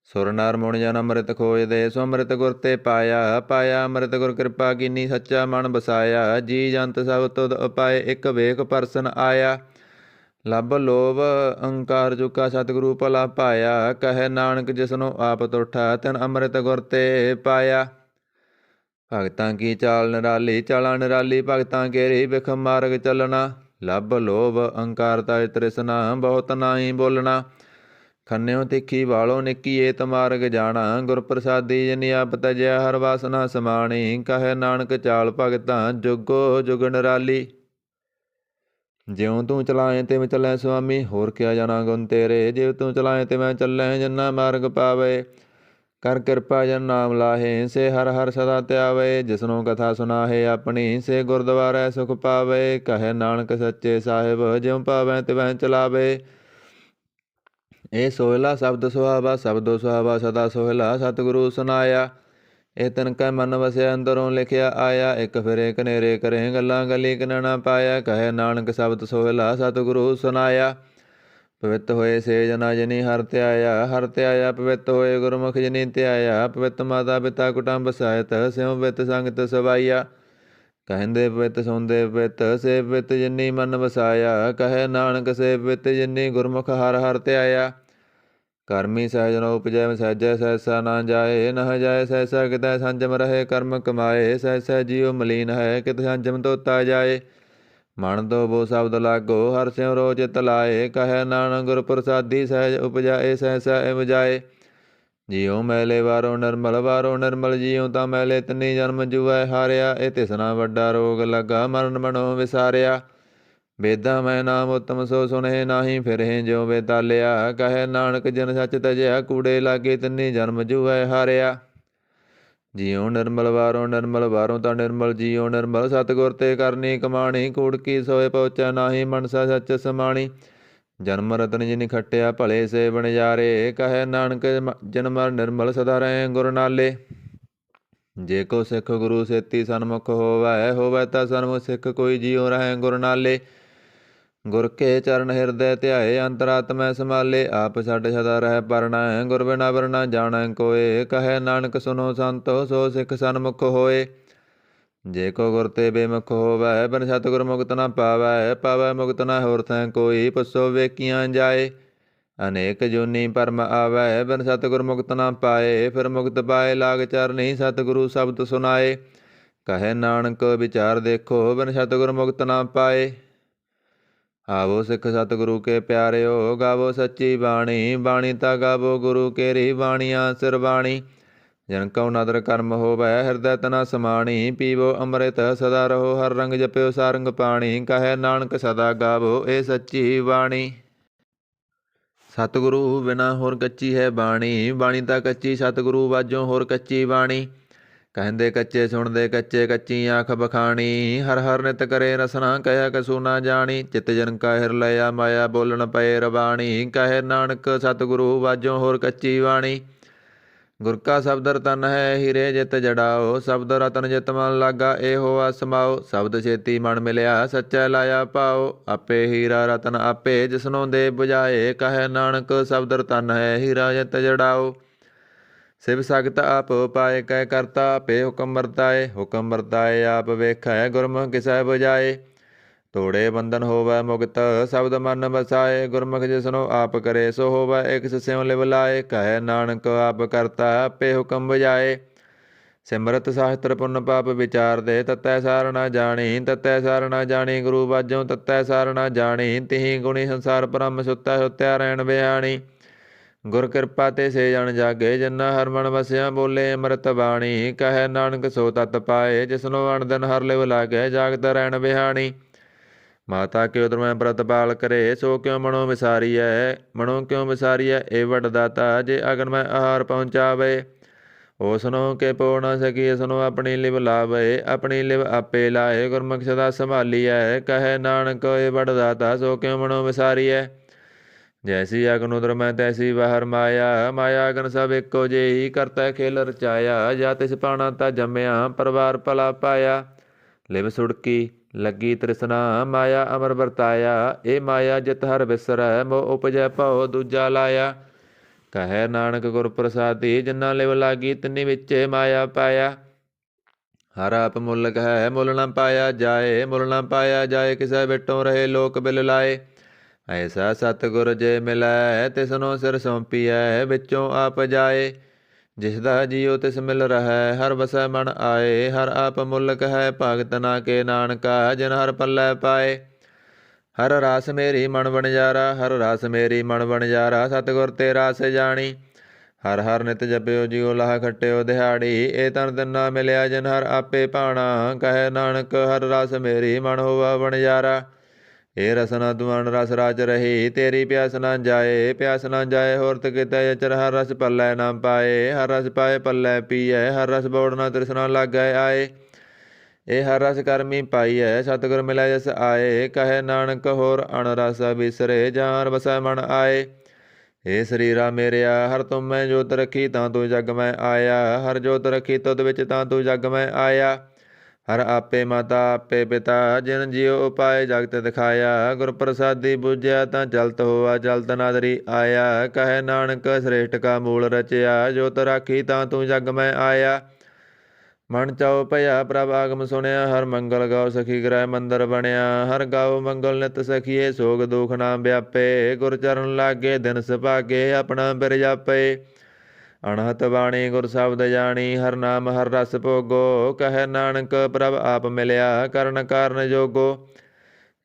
ਸੁਰ ਨਰ ਮੁਨਿ ਜਨ ਅੰਮ੍ਰਿਤ ਖੋਜਦੇ, ਸੋ ਅੰਮ੍ਰਿਤ ਗੁਰ ਤੇ ਪਾਇਆ। ਪਾਇਆ ਅੰਮ੍ਰਿਤ ਗੁਰ ਕਿਰਪਾ ਕੀਨੀ, ਸੱਚਾ ਮਨ ਬਸਾਇਆ। ਜੀ ਜੰਤ ਸਭ ਤੁਧ ਉਪਾਏ, ਇੱਕ ਵੇਖ ਪਰਸਨ ਆਇਆ। ਲੱਭ ਲੋਭ ਅਹੰਕਾਰ ਚੁਕਾ, ਸਤਿਗੁਰੂ ਭਲਾ ਪਾਇਆ। ਕਹੈ ਨਾਨਕ ਜਿਸਨੂੰ ਆਪ ਤੁਠਾ, ਤਿਨ ਅੰਮ੍ਰਿਤ ਗੁਰ ਤੇ ਪਾਇਆ। ਭਗਤਾਂ ਕੀ ਚਾਲ ਨਿਰਾਲੀ, ਚਾਲਾਂ ਨਿਰਾਲੀ ਭਗਤਾਂ ਕੇਰੀ, ਬਿਖ ਮਾਰਗ ਚੱਲਣਾ। ਲੱਭ ਲੋਭ ਅਹੰਕਾਰ ਤਾ ਤ੍ਰਿਸ਼ਨਾ, ਬਹੁਤ ਨਾਹੀ ਬੋਲਣਾ। ਖੰਨਿਓ ਤਿੱਖੀ ਵਾਲੋ ਨਿੱਕੀ, ਏਤ ਮਾਰਗ ਜਾਣਾ। ਗੁਰ ਪ੍ਰਸਾਦੀ ਜਿਨੀ ਆਪ ਤਜਿਆ, ਹਰ ਵਾਸਨਾ ਸਮਾਣੀ। ਕਹੈ ਨਾਨਕ ਚਾਲ ਭਗਤਾਂ, ਜੁਗੋ ਜੁਗ ਨਿਰਾਲੀ। ਜਿਉ ਤੂੰ ਚਲਾਏ ਤਿਵੇਂ ਚੱਲੈ ਸੁਆਮੀ, ਹੋਰ ਕਿਆ ਜਾਣਾ ਗੁਣ ਤੇਰੇ। ਜਿਉ ਤੂੰ ਚਲਾਏ ਤਿਵੇਂ ਚੱਲੈ, ਜਿਨਾ ਮਾਰਗ ਪਾਵੇ। ਕਰ ਕਿਰਪਾ ਜਨ ਨਾਮ ਲਾਹੇ, ਸੇ ਹਰ ਹਰ ਸਦਾ ਧਿਆਵੇ। ਜਿਸਨੂੰ ਕਥਾ ਸੁਨਾਹੇ ਆਪਣੀ, ਸੇ ਗੁਰਦੁਆਰੈ ਸੁਖ ਪਾਵੇ। ਕਹੈ ਨਾਨਕ ਸੱਚੇ ਸਾਹਿਬ, ਜਿਉ ਭਾਵੈ ਤਿਵੇਂ ਚਲਾਵੇ। ਇਹ ਸੋਹਿਲਾ ਸ਼ਬਦ ਸੁਹਾਵਾ, ਸ਼ਬਦੋ ਸੁਹਾਵਾ ਸਦਾ ਸੋਹਿਲਾ। ਸਤਿਗੁਰੂ ਸੁਨਾਇਆ ਇਹ ਤਿਨ ਕੈ ਮਨ ਵਸਿਆ, ਅੰਦਰੋਂ ਲਿਖਿਆ ਆਇਆ। ਇੱਕ ਫਿਰੇ ਕਨੇਰੇ ਕਰੇ, ਗੱਲਾਂ ਗੱਲੀ ਕਿਨ ਨਾ ਪਾਇਆ। ਕਹੈ ਨਾਨਕ ਸ਼ਬਦ ਸੋਹਿਲਾ, ਸਤਿਗੁਰੂ ਸੁਨਾਇਆ। ਪਵਿੱਤ ਹੋਏ ਸੇ ਜਨਾ, ਜਿਨੀ ਹਰਿ ਧਿਆਇਆ। ਹਰਿ ਧਿਆਇਆ ਪਵਿੱਤ ਹੋਏ, ਗੁਰਮੁਖ ਜਿਨੀ ਧਿਆਇਆ। ਪਵਿੱਤ ਮਾਤਾ ਪਿਤਾ ਕੁਟੰਬ ਸਾਹਿਤ, ਸਿਉ ਬਿਤ ਸੰਗਤ ਸਵਾਈਆ। ਕਹਿੰਦੇ ਪਵਿੱਤ ਸੁਣਦੇ ਪਵਿੱਤ, ਸੇ ਪਵਿੱਤ ਜਿਨੀ ਮਨ ਵਸਾਇਆ। ਕਹੈ ਨਾਨਕ ਸੇ ਪਵਿੱਤ ਜਿਨੀ ਗੁਰਮੁਖ ਹਰਿ ਹਰਿ ਧਿਆਇਆ। ਕਰਮੀ ਸਹਿਜ ਨ ਉਪਜੈ, ਸਹਿਜੈ ਸਹਿਸਾ ਨਾ ਜਾਏ। ਨਹ ਜਾਏ ਸਹਿਸਾ, ਕਿਤੈ ਸੰਜਮ ਰਹੇ ਕਰਮ ਕਮਾਏ। ਸਹਿਸਾ ਜੀਉ ਮਲੀਨ ਹੈ, ਕਿਤ ਸੰਜਮ ਧੋਤਾ ਜਾਏ। ਮਨ ਦੋਬੋ ਸ਼ਬਦ ਲਾਗੋ, ਹਰਿ ਸਿਉ ਰੋ ਚਿਤ ਲਾਏ। ਕਹੈ ਨਾਨਕ ਗੁਰ ਪ੍ਰਸਾਦੀ, ਸਹਿਜ ਉਪਜਾਏ ਸਹਿਸਾ ਇਵ ਜਾਏ। ਜੀਉ ਮੈਲੇ ਵਾਰੋ ਨਿਰਮਲ, ਵਾਰੋ ਨਿਰਮਲ ਜੀਉ ਤਾਂ ਮੈਲੇ। ਤਿੰਨੀ ਜਨਮ ਜੁਐ ਹਾਰਿਆ, ਇਹ ਤਿਸਨਾ ਵੱਡਾ ਰੋਗ ਲੱਗਾ। ਮਰਨ ਮਨੋ ਵਿਸਾਰਿਆ। ਵੇਦਾਂ ਮੈਂ ਨਾਮ ਉਤਮ, ਸੋ ਸੁਣੇ ਨਾਹੀ ਫਿਰਹਿ ਜਿਉ ਵੇਦਾਲਿਆ। ਕਹੈ ਨਾਨਕ ਜਿਨ ਸੱਚ ਤਜਿਆ, ਕੂੜੇ ਲਾਗੇ ਤਿੰਨੀ ਜਨਮ ਜੁਐ ਹਾਰਿਆ। ਜੀਉ ਨਿਰਮਲ ਵਾਰੋ ਨਿਰਮਲ, ਵਾਰੋ ਤਾਂ ਨਿਰਮਲ ਜੀਉ ਨਿਰਮਲ। ਸਤਿਗੁਰ ਤੇ ਕਰਨੀ ਕਮਾਣੀ, ਕੂੜ ਕੀ ਸੋਏ ਪਹੁੰਚੈ ਨਾਹੀ। ਮਨਸਾ ਸੱਚ ਸਮਾਣੀ। ਜਨਮ ਰਤਨ ਜਿਨਿ ਖੱਟਿਆ, ਭਲੇ ਸੇ ਬਣਜਾਰੇ। ਕਹੈ ਨਾਨਕ ਜਿਨ ਮਰ ਨਿਰਮਲ, ਸਦਾ ਰਹੇ ਗੁਰ ਨਾਲੇ। ਜੇ ਕੋ ਸਿੱਖ ਗੁਰੂ ਸੇਤੀ ਸਨਮੁਖ ਹੋਵੈ, ਹੋਵੈ ਤਾਂ ਸਨਮੁਖ ਸਿੱਖ ਕੋਈ। ਜੀਉ ਰਹੇ ਗੁਰ ਨਾਲੇ। ਗੁਰ ਕੇ ਚਰਨ ਹਿਰਦੈ ਧਿਆਏ, ਅੰਤਰਾਤਮੈ ਸੰਭਾਲੇ। ਆਪ ਛੱਡ ਸਦਾ ਰਹਿ ਪਰਣੈ, ਗੁਰ ਬਿਨਾ ਵਰਨਾ ਜਾਣੈ ਕੋਏ। ਕਹੈ ਨਾਨਕ ਸੁਨੋ ਸੰਤੋ, ਸੋ ਸਿੱਖ ਸਨਮੁਖ ਹੋਏ। ਜੇ ਕੋ ਗੁਰ ਤੇ ਬੇਮੁਖ ਹੋਵੈ ਬਿਨ ਸਤਿਗੁਰ ਮੁਕਤ ਨਾ ਪਾਵੈ ਪਾਵੈ ਮੁਕਤ ਨਾ ਹੋਰ ਥੈ ਕੋਈ ਪੁੱਛੋ ਵੇਖੀਆਂ ਜਾਏ ਅਨੇਕ ਜੂਨੀ ਪਰਮ ਆਵੈ ਬਿਨ ਸਤਿਗੁਰ ਮੁਕਤ ਨਾ ਪਾਏ ਫਿਰ ਮੁਕਤ ਪਾਏ ਲਾਗ ਚਰਨੀ ਸਤਿਗੁਰੂ ਸ਼ਬਦ ਸੁਨਾਏ ਕਹੇ ਨਾਨਕ ਵਿਚਾਰ ਦੇਖੋ ਬਿਨ ਸਤਿਗੁਰ ਮੁਕਤ ਨਾ ਪਾਏ ਆਵੋ ਸਿੱਖ ਸਤਿਗੁਰੂ ਕੇ ਪਿਆਰਿਓ ਗਾਵੋ ਸੱਚੀ ਬਾਣੀ ਬਾਣੀ ਤਾ ਗਾਵੋ ਗੁਰੂ ਕੇਰੀ ਬਾਣੀਆਂ ਸਿਰ ਬਾਣੀ ਜਨ ਕਉ ਨਦਰ ਕਰਮ ਹੋਵੈ ਹਿਰਦੈ ਤਨਾ ਸਮਾਣੀ ਪੀਵੋ ਅੰਮ੍ਰਿਤ ਸਦਾ ਰਹੋ ਹਰ ਰੰਗ ਜਪਿਓ ਸਾਰੰਗ ਪਾਣੀ ਕਹੈ ਨਾਨਕ ਸਦਾ ਗਾਵੋ ਇਹ ਸੱਚੀ ਬਾਣੀ ਸਤਿਗੁਰੂ ਬਿਨਾ ਹੋਰ ਕੱਚੀ ਹੈ ਬਾਣੀ ਬਾਣੀ ਤਾਂ ਕੱਚੀ ਸਤਿਗੁਰੂ ਵਾਜੋਂ ਹੋਰ ਕੱਚੀ ਬਾਣੀ ਕਹਿੰਦੇ ਕੱਚੇ ਸੁਣਦੇ ਕੱਚੇ ਕੱਚੀ ਆਖ ਬਖਾਣੀ ਹਰ ਹਰ ਨਿਤ ਕਰੇ ਰਸਨਾ ਕਹਿਆ ਕਸੂ ਨਾ ਜਾਣੀ ਚਿਤ ਜਨ ਕਾ ਹਿਰ ਲਿਆ ਮਾਇਆ ਬੋਲਣ ਪਏ ਰਬਾਣੀ ਕਹੇ ਨਾਨਕ ਸਤਿਗੁਰੂ ਵਾਜੋਂ ਹੋਰ ਕੱਚੀ ਬਾਣੀ ਗੁਰ ਕਾ ਸ਼ਬਦ ਰਤਨ ਹੈ ਹੀਰੇ ਜਿਤ ਜੜਾਓ ਸ਼ਬਦ ਰਤਨ ਜਿਤ ਮਨ ਲਾਗਾ ਇਹੋ ਆਸਮਾਓ ਸ਼ਬਦ ਛੇਤੀ ਮਨ ਮਿਲਿਆ ਸੱਚਾ ਲਾਇਆ ਪਾਓ ਆਪੇ ਹੀਰਾ ਰਤਨ ਆਪੇ ਜਿਸਨੋਂ ਦੇ 부ਝਾਏ ਕਹੇ ਨਾਨਕ ਸ਼ਬਦ ਰਤਨ ਹੈ ਹੀਰਾ ਜਿਤ ਜੜਾਓ ਸਿਵ ਸਗਤ ਆਪ ਪਾਏ ਕਹਿ ਕਰਤਾ ਆਪੇ ਹੁਕਮ ਵਰਤਾਏ ਆਪ ਵੇਖੈ ਗੁਰਮੁਖ ਕਿਸੈ 부ਝਾਏ ਤੋੜੇ ਬੰਧਨ ਹੋਵੈ ਮੁਕਤ ਸ਼ਬਦ ਮਨ ਵਸਾਏ ਗੁਰਮੁਖ ਜਿਸਨੋ ਆਪ ਕਰੇ ਸੋ ਹੋਵੈ ਇਕ ਸਿਉ ਲਿਵ ਲਾਏ ਕਹੈ ਨਾਨਕ ਆਪ ਕਰਤਾ ਆਪੇ ਹੁਕਮ ਬਜਾਏ ਸਿਮਰਤ ਸਾਸਤਰ ਪੁੰਨ ਪਾਪ ਵਿਚਾਰ ਦੇ ਤਤੈ ਸਾਰ ਨਾ ਜਾਣੀ ਗੁਰੂ ਬਾਝੋਂ ਤਤੈ ਸਾਰ ਨਾ ਜਾਣੀ ਤਿਹੀ ਗੁਣੀ ਸੰਸਾਰ ਬ੍ਰਹਮ ਸੁੱਤਾ ਸੁੱਤਿਆ ਰਹਿਣ ਬਿਆਣੀ ਗੁਰ ਕਿਰਪਾ ਤੇ ਸੇ ਜਨ ਜਾਗੇ ਜਿਨਾ ਹਰ ਮਨ ਵਸਿਆ ਬੋਲੇ ਅੰਮ੍ਰਿਤ ਬਾਣੀ ਕਹੈ ਨਾਨਕ ਸੋ ਤਤ ਪਾਏ ਜਿਸਨੋ ਅਣ ਦਿਨ ਹਰ ਲਿਵ ਲਾਗੇ ਜਾਗਤ ਰਹਿਣ ਬਿਹਾਣੀ ਮਾਤਾ ਕਿਉ ਮੈਂ ਪ੍ਰਤਪਾਲ ਕਰੇ ਸੋ ਕਿਉ ਮਨੋ ਵਿਸਾਰੀਐ ਇਹ ਵੱਡ ਦਾਤਾ ਜੇ ਅਗਨ ਮੈਂ ਆਹਾਰ ਪਹੁੰਚਾਵੇ ਉਸਨੋਂ ਕੇ ਪੋ ਨਾ ਸਕੀ ਇਸਨੋਂ ਆਪਣੀ ਲਿਵ ਲਾਵੇ ਆਪਣੀ ਲਿਵ ਆਪੇ ਲਾਏ ਗੁਰਮੁਖ ਸਦਾ ਸੰਭਾਲੀਐ ਕਹੈ ਨਾਨਕ ਇਹ ਵੱਡ ਦਾਤਾ ਸੋ ਕਿਉ ਮਨੋ ਵਿਸਾਰੀਐ ਜੈਸੀ ਅਗਨ ਉਦਰ ਮੈਂ ਤੈਸੀ ਬਾਹਰ ਮਾਇਆ ਅਗਨ ਸਭ ਇੱਕੋ ਜਿਹੀ ਕਰਤਾ ਖੇਲ ਰਚਾਇਆ ਜਾ ਤਿਸ ਪਾਣਾ ਤਾ ਜੰਮਿਆ ਪਰਿਵਾਰ ਭਲਾ ਪਾਇਆ ਲਿਵ ਸੁੜਕੀ ਲੱਗੀ ਤ੍ਰਿਸ਼ਨਾ ਮਾਇਆ ਅਮਰ ਵਰਤਾਇਆ ਇਹ ਮਾਇਆ ਜਿਤ ਹਰ ਵਿਸਰੈ ਮੋ ਉਪਜੈ ਭਉ ਦੂਜਾ ਲਾਇਆ ਕਹੈ ਨਾਨਕ ਗੁਰ ਪ੍ਰਸਾਦੀ ਜਿਨਾ ਲਿਵ ਲਾਗੀ ਤਿੰਨੀ ਵਿੱਚੇ ਮਾਇਆ ਪਾਇਆ ਹਰ ਆਪ ਮੁੱਲਕ ਹੈ ਮੁੱਲ ਨਾ ਪਾਇਆ ਜਾਏ ਕਿਸੈ ਬਿਟੋਂ ਰਹੇ ਲੋਕ ਬਿਲ ਲਾਏ ਐਸਾ ਸਤਿਗੁਰ ਜੇ ਮਿਲੈ ਤਿਸਨੋ ਸਿਰ ਸੌਂਪੀਐ ਵਿੱਚੋਂ ਆਪ ਜਾਏ ਜਿਸ ਦਾ ਜੀਉ ਤਿਸ ਮਿਲ ਰਹੈ ਹਰ ਵਸੈ ਮਨ ਆਏ ਹਰ ਆਪ ਮੁੱਲਕ ਹੈ ਭਗਤ ਨਾ ਕੇ ਨਾਨਕਾ ਜਿਨ ਹਰ ਪੱਲੇ ਪਾਏ ਹਰ ਰਾਸ ਮੇਰੀ ਮਨ ਬਣਜਾਰਾ ਸਤਿਗੁਰ ਤੇ ਰਾਸ ਜਾਣੀ ਹਰ ਹਰ ਨਿਤ ਜਪਿਓ ਜਿਉ ਲਾਹ ਖੱਟਿਓ ਦਿਹਾੜੀ ਇਹ ਤਨ ਦਿਨਾ ਮਿਲਿਆ ਜਿਨ ਹਰ ਆਪੇ ਭਾਣਾ ਕਹੈ ਨਾਨਕ ਹਰ ਰਾਸ ਮੇਰੀ ਮਨ ਹੋਵਾ ਬਣਜਾਰਾ ਇਹ ਰਸਨਾ ਦੁਆਨ ਰਸ ਰਾਜ ਰਹੀ ਤੇਰੀ ਪਿਆਸ ਨਾ ਜਾਏ ਹੋਰਤ ਕਿਤੇ ਅਚਰ ਹਰ ਰਸ ਪੱਲੇ ਨਾ ਪਾਏ ਹਰ ਰਸ ਪਾਏ ਪੱਲੇ ਪੀਐ ਹਰ ਰਸ ਬੋੜ ਨਾ ਤ੍ਰਿਸ਼ਨਾ ਲਾਗੈ ਆਏ ਇਹ ਹਰ ਰਸ ਕਰਮੀ ਪਾਈਐ ਸਤਿਗੁਰ ਮਿਲੈ ਜਸ ਆਏ ਕਹੈ ਨਾਨਕ ਹੋਰ ਅਣ ਰਸ ਬਿਸਰੇ ਜਾਂ ਹਰ ਵਸੈ ਮਨ ਆਏ ਇਹ ਸਰੀਰਾ ਮੇਰਿਆ ਹਰ ਤੁਮ ਮੈਂ ਜੋਤ ਰੱਖੀ ਤਾਂ ਤੂੰ ਜਗ ਮੈਂ ਆਇਆ ਹਰ ਜੋਤ ਰੱਖੀ ਤੁਧ ਵਿੱਚ ਤਾਂ ਤੂੰ ਜਗ ਮੈਂ ਆਇਆ ਹਰ ਆਪੇ ਮਾਤਾ ਆਪੇ ਪਿਤਾ ਜਿਨ ਜਿਉ ਉਪਾਏ ਜਗਤ ਦਿਖਾਇਆ ਗੁਰ ਪ੍ਰਸਾਦੀ ਬੁਝਿਆ ਤਾਂ ਜਲਤ ਹੋਆ ਜਲਤ ਨਾਦਰੀ ਆਇਆ ਕਹੈ ਨਾਨਕ ਸ੍ਰੇਸ਼ਟ ਕਾ ਮੂਲ ਰਚਿਆ ਜੋਤ ਰਾਖੀ ਤਾਂ ਤੂੰ ਜਗ ਮੈਂ ਆਇਆ ਮਨ ਚਾਉ ਭਇਆ ਪ੍ਰਭ ਆਗਮ ਸੁਣਿਆ ਹਰ ਮੰਗਲ ਗਾਉ ਸਖੀ ਗ੍ਰਹਿ ਮੰਦਰ ਬਣਿਆ ਹਰ ਗਾਉ ਮੰਗਲ ਨਿਤ ਸਖੀਏ ਸੋਗ ਦੁਖ ਨਾ ਵਿਆਪੇ ਗੁਰ ਚਰਨ ਲਾਗੇ ਦਿਨ ਸੁਭਾਗੇ ਆਪਣਾ ਬਿਰ ਜਾਪੇ ਅਣਹਤ ਬਾਣੀ ਗੁਰ ਸ਼ਬਦ ਜਾਣੀ ਹਰ ਨਾਮ ਹਰ ਰਸ ਭੋਗੋ ਕਹੈ ਨਾਨਕ ਪ੍ਰਭ ਆਪ ਮਿਲਿਆ ਕਰਨ ਕਾਰਨ ਜੋਗੋ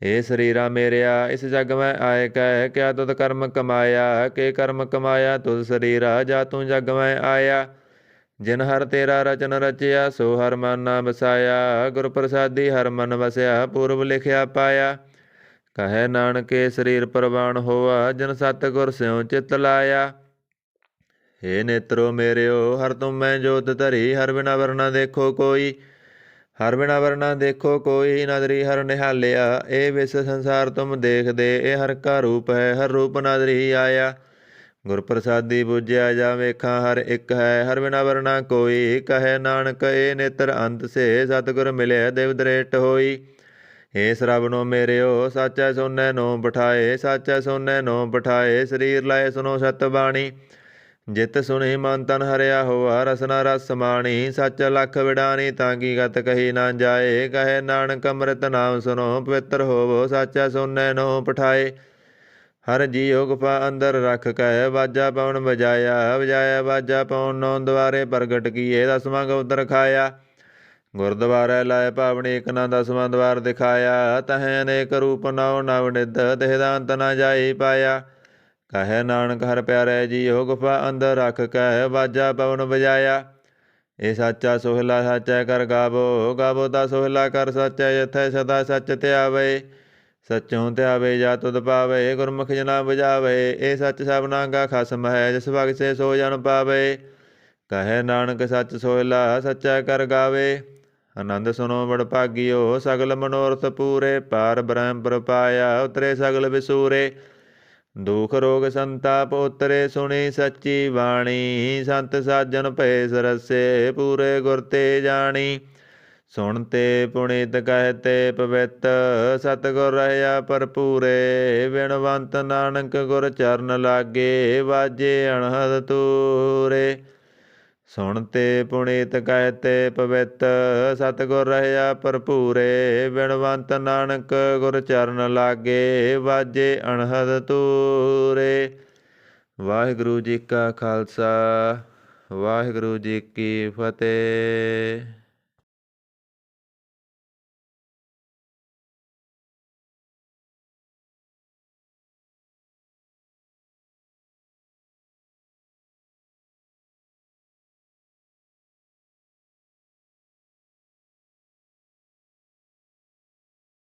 ਇਹ ਸਰੀਰਾ ਮੇਰਿਆ ਇਸ ਜਗ ਮੈਂ ਆਏ ਕਹਿ ਕਿਆ ਤੁਧ ਕਰਮ ਕਮਾਇਆ ਤੁਧ ਸਰੀਰਾ ਜਾ ਤੂੰ ਜਗ ਮੈਂ ਆਇਆ ਜਿਨ ਹਰ ਤੇਰਾ ਰਚਨ ਰਚਿਆ ਸੋ ਹਰ ਮਨ ਨਾ ਵਸਾਇਆ ਗੁਰ ਪ੍ਰਸਾਦੀ ਹਰ ਮਨ ਵਸਿਆ ਪੂਰਬ ਲਿਖਿਆ ਪਾਇਆ ਕਹੈ ਨਾਨਕੇ ਸਰੀਰ ਪ੍ਰਵਾਨ ਹੋਆ ਜਿਨ ਸਤਿਗੁਰ ਸਿਉ ਚਿਤ ਲਾਇਆ ਹੇ ਨੇਤਰੋ ਮੇਰਿਓ ਹਰ ਤੁਮ ਮੈਂ ਜੋਤ ਧਰੀ ਹਰ ਬਿਨਾ ਵਰਨਾ ਦੇਖੋ ਕੋਈ ਨਦਰੀ ਹਰ ਨਿਹਾਲਿਆ ਇਹ ਵਿਸ ਸੰਸਾਰ ਤੁਮ ਦੇਖਦੇ ਇਹ ਹਰ ਕਾ ਰੂਪ ਹੈ ਹਰ ਰੂਪ ਨਦਰੀ ਆਇਆ ਗੁਰ ਪ੍ਰਸਾਦੀ ਬੁਝਿਆ ਜਾ ਵੇਖਾਂ ਹਰ ਇੱਕ ਹੈ ਹਰ ਬਿਨਾ ਵਰਨਾ ਕੋਈ ਕਹੈ ਨਾਨਕ ਇਹ ਨੇਤਰ ਅੰਤ ਸੇ ਸਤਿਗੁਰ ਮਿਲਿਆ ਦੇਵ ਦ੍ਰੇਟ ਹੋਈ ਏ ਸਰਬਨੋ ਮੇਰਿਓ ਸਾਚੈ ਸੋਨੈ ਨੋ ਬਿਠਾਏ ਸਰੀਰ ਲਾਏ ਸੁਨੋ ਸਤ ਬਾਣੀ ਜਿਤ ਸੁਣੀ ਮਨ ਤਨ ਹਰਿਆ ਹੋਆ ਰਸਨਾ ਰਸ ਸਮਾਣੀ ਸੱਚ ਲਖ ਵਿਡਾਨੀ ਤਾਂ ਕੀ ਗਤ ਕਹੀ ਨਾ ਜਾਏ ਕਹੇ ਨਾਨਕ ਅੰਮ੍ਰਿਤ ਨਾਮ ਸੁਨੋ ਪਵਿੱਤਰ ਹੋਵੋ ਸਾਚਾ ਸੋਨੈ ਨੋ ਪਠਾਏ ਹਰ ਜੀਉ ਗੁਫਾ ਅੰਦਰ ਰਖ ਕੈ ਵਾਜਾ ਪਵਨ ਵਜਾਇਆ ਵਾਜਾ ਪਵਨ ਨੌ ਦੁਆਰੇ ਪ੍ਰਗਟ ਕੀਏ ਦਸਵਾਂ ਗੋਦਰ ਖਾਇਆ ਗੁਰਦੁਆਰੇ ਲਾਏ ਪਾਵਣੀ ਇਕ ਨਾ ਦਸਵਾਂ ਦਵਾਰ ਦਿਖਾਇਆ ਤਹੈ ਅਨੇਕ ਰੂਪ ਨੌ ਨਵ ਨਿਧ ਦੇਹਦਾ ਅੰਤ ਨਾ ਜਾਈ ਪਾਇਆ ਕਹੈ ਨਾਨਕ ਹਰ ਪਿਆਰੇ ਜੀਉ ਗੁਫਾ ਅੰਦਰ ਰਖ ਕੈ ਵਾਜਾ ਪਵਨ ਵਜਾਇਆ ਇਹ ਸਾਚਾ ਸੋਹਿਲਾ ਸਾਚੈ ਕਰ ਗਾਵੋ ਤਾ ਸੋਹਿਲਾ ਕਰ ਸਾਚੈ ਜਥੈ ਸਦਾ ਸੱਚ ਧਿਆਵੇ ਸੱਚੋਂ ਧਿਆਵੇ ਜਾ ਤੁਧ ਪਾਵੇ ਗੁਰਮੁਖ ਜਨਾ ਬੁਝਾਵੇ ਇਹ ਸੱਚ ਸਭਨਾ ਕਾ ਖਸਮ ਹੈ ਜਿਸ ਬਖਸ਼ੇ ਸੋ ਜਨ ਪਾਵੇ ਕਹੈ ਨਾਨਕ ਸੱਚ ਸੋਹਿਲਾ ਸੱਚਾ ਕਰ ਗਾਵੇ ਆਨੰਦ ਸੁਨੋ ਬੜ ਭਾਗਿਓ ਸਗਲ ਮਨੋਰਥ ਪੂਰੇ ਪਾਰ ਬ੍ਰਹਮ ਪ੍ਰਪਾਇਆ ਉਤਰੇ ਸਗਲ ਵਿਸੂਰੇ ਦੁਖ ਰੋਗ ਸੰਤਾਪ ਉਤਰੇ ਸੁਣੀ ਸੱਚੀ ਬਾਣੀ ਸੰਤ ਸਾਜਨ ਭਏ ਸਰਸੇ ਪੂਰੇ ਗੁਰ ਤੇ ਜਾਣੀ ਸੁਣ ਤੇ ਪੁਨੀਤ ਕਹਤੇ ਪਵਿੱਤ ਸਤਿਗੁਰ ਰਹਿਆ ਭਰਪੂਰੇ ਬਿਨਵੰਤ ਨਾਨਕ ਗੁਰ ਚਰਨ ਲਾਗੇ ਵਾਜੇ ਅਣਹਦ ਤੂਰੇ ਸੁਣ ਤੇ ਪੁਨੀਤ ਕਹਤੇ ਪਵਿੱਤ ਸਤਿਗੁਰ ਰਹਿਆ ਭਰਪੂਰੇ ਬਿਨਵੰਤ ਨਾਨਕ ਗੁਰ ਚਰਨ ਲਾਗੇ ਵਾਜੇ ਅਣਹਦ ਤੂਰੇ। ਵਾਹਿਗੁਰੂ ਜੀ ਕਾ ਖਾਲਸਾ ਵਾਹਿਗੁਰੂ ਜੀ ਕੀ ਫਤਿਹ।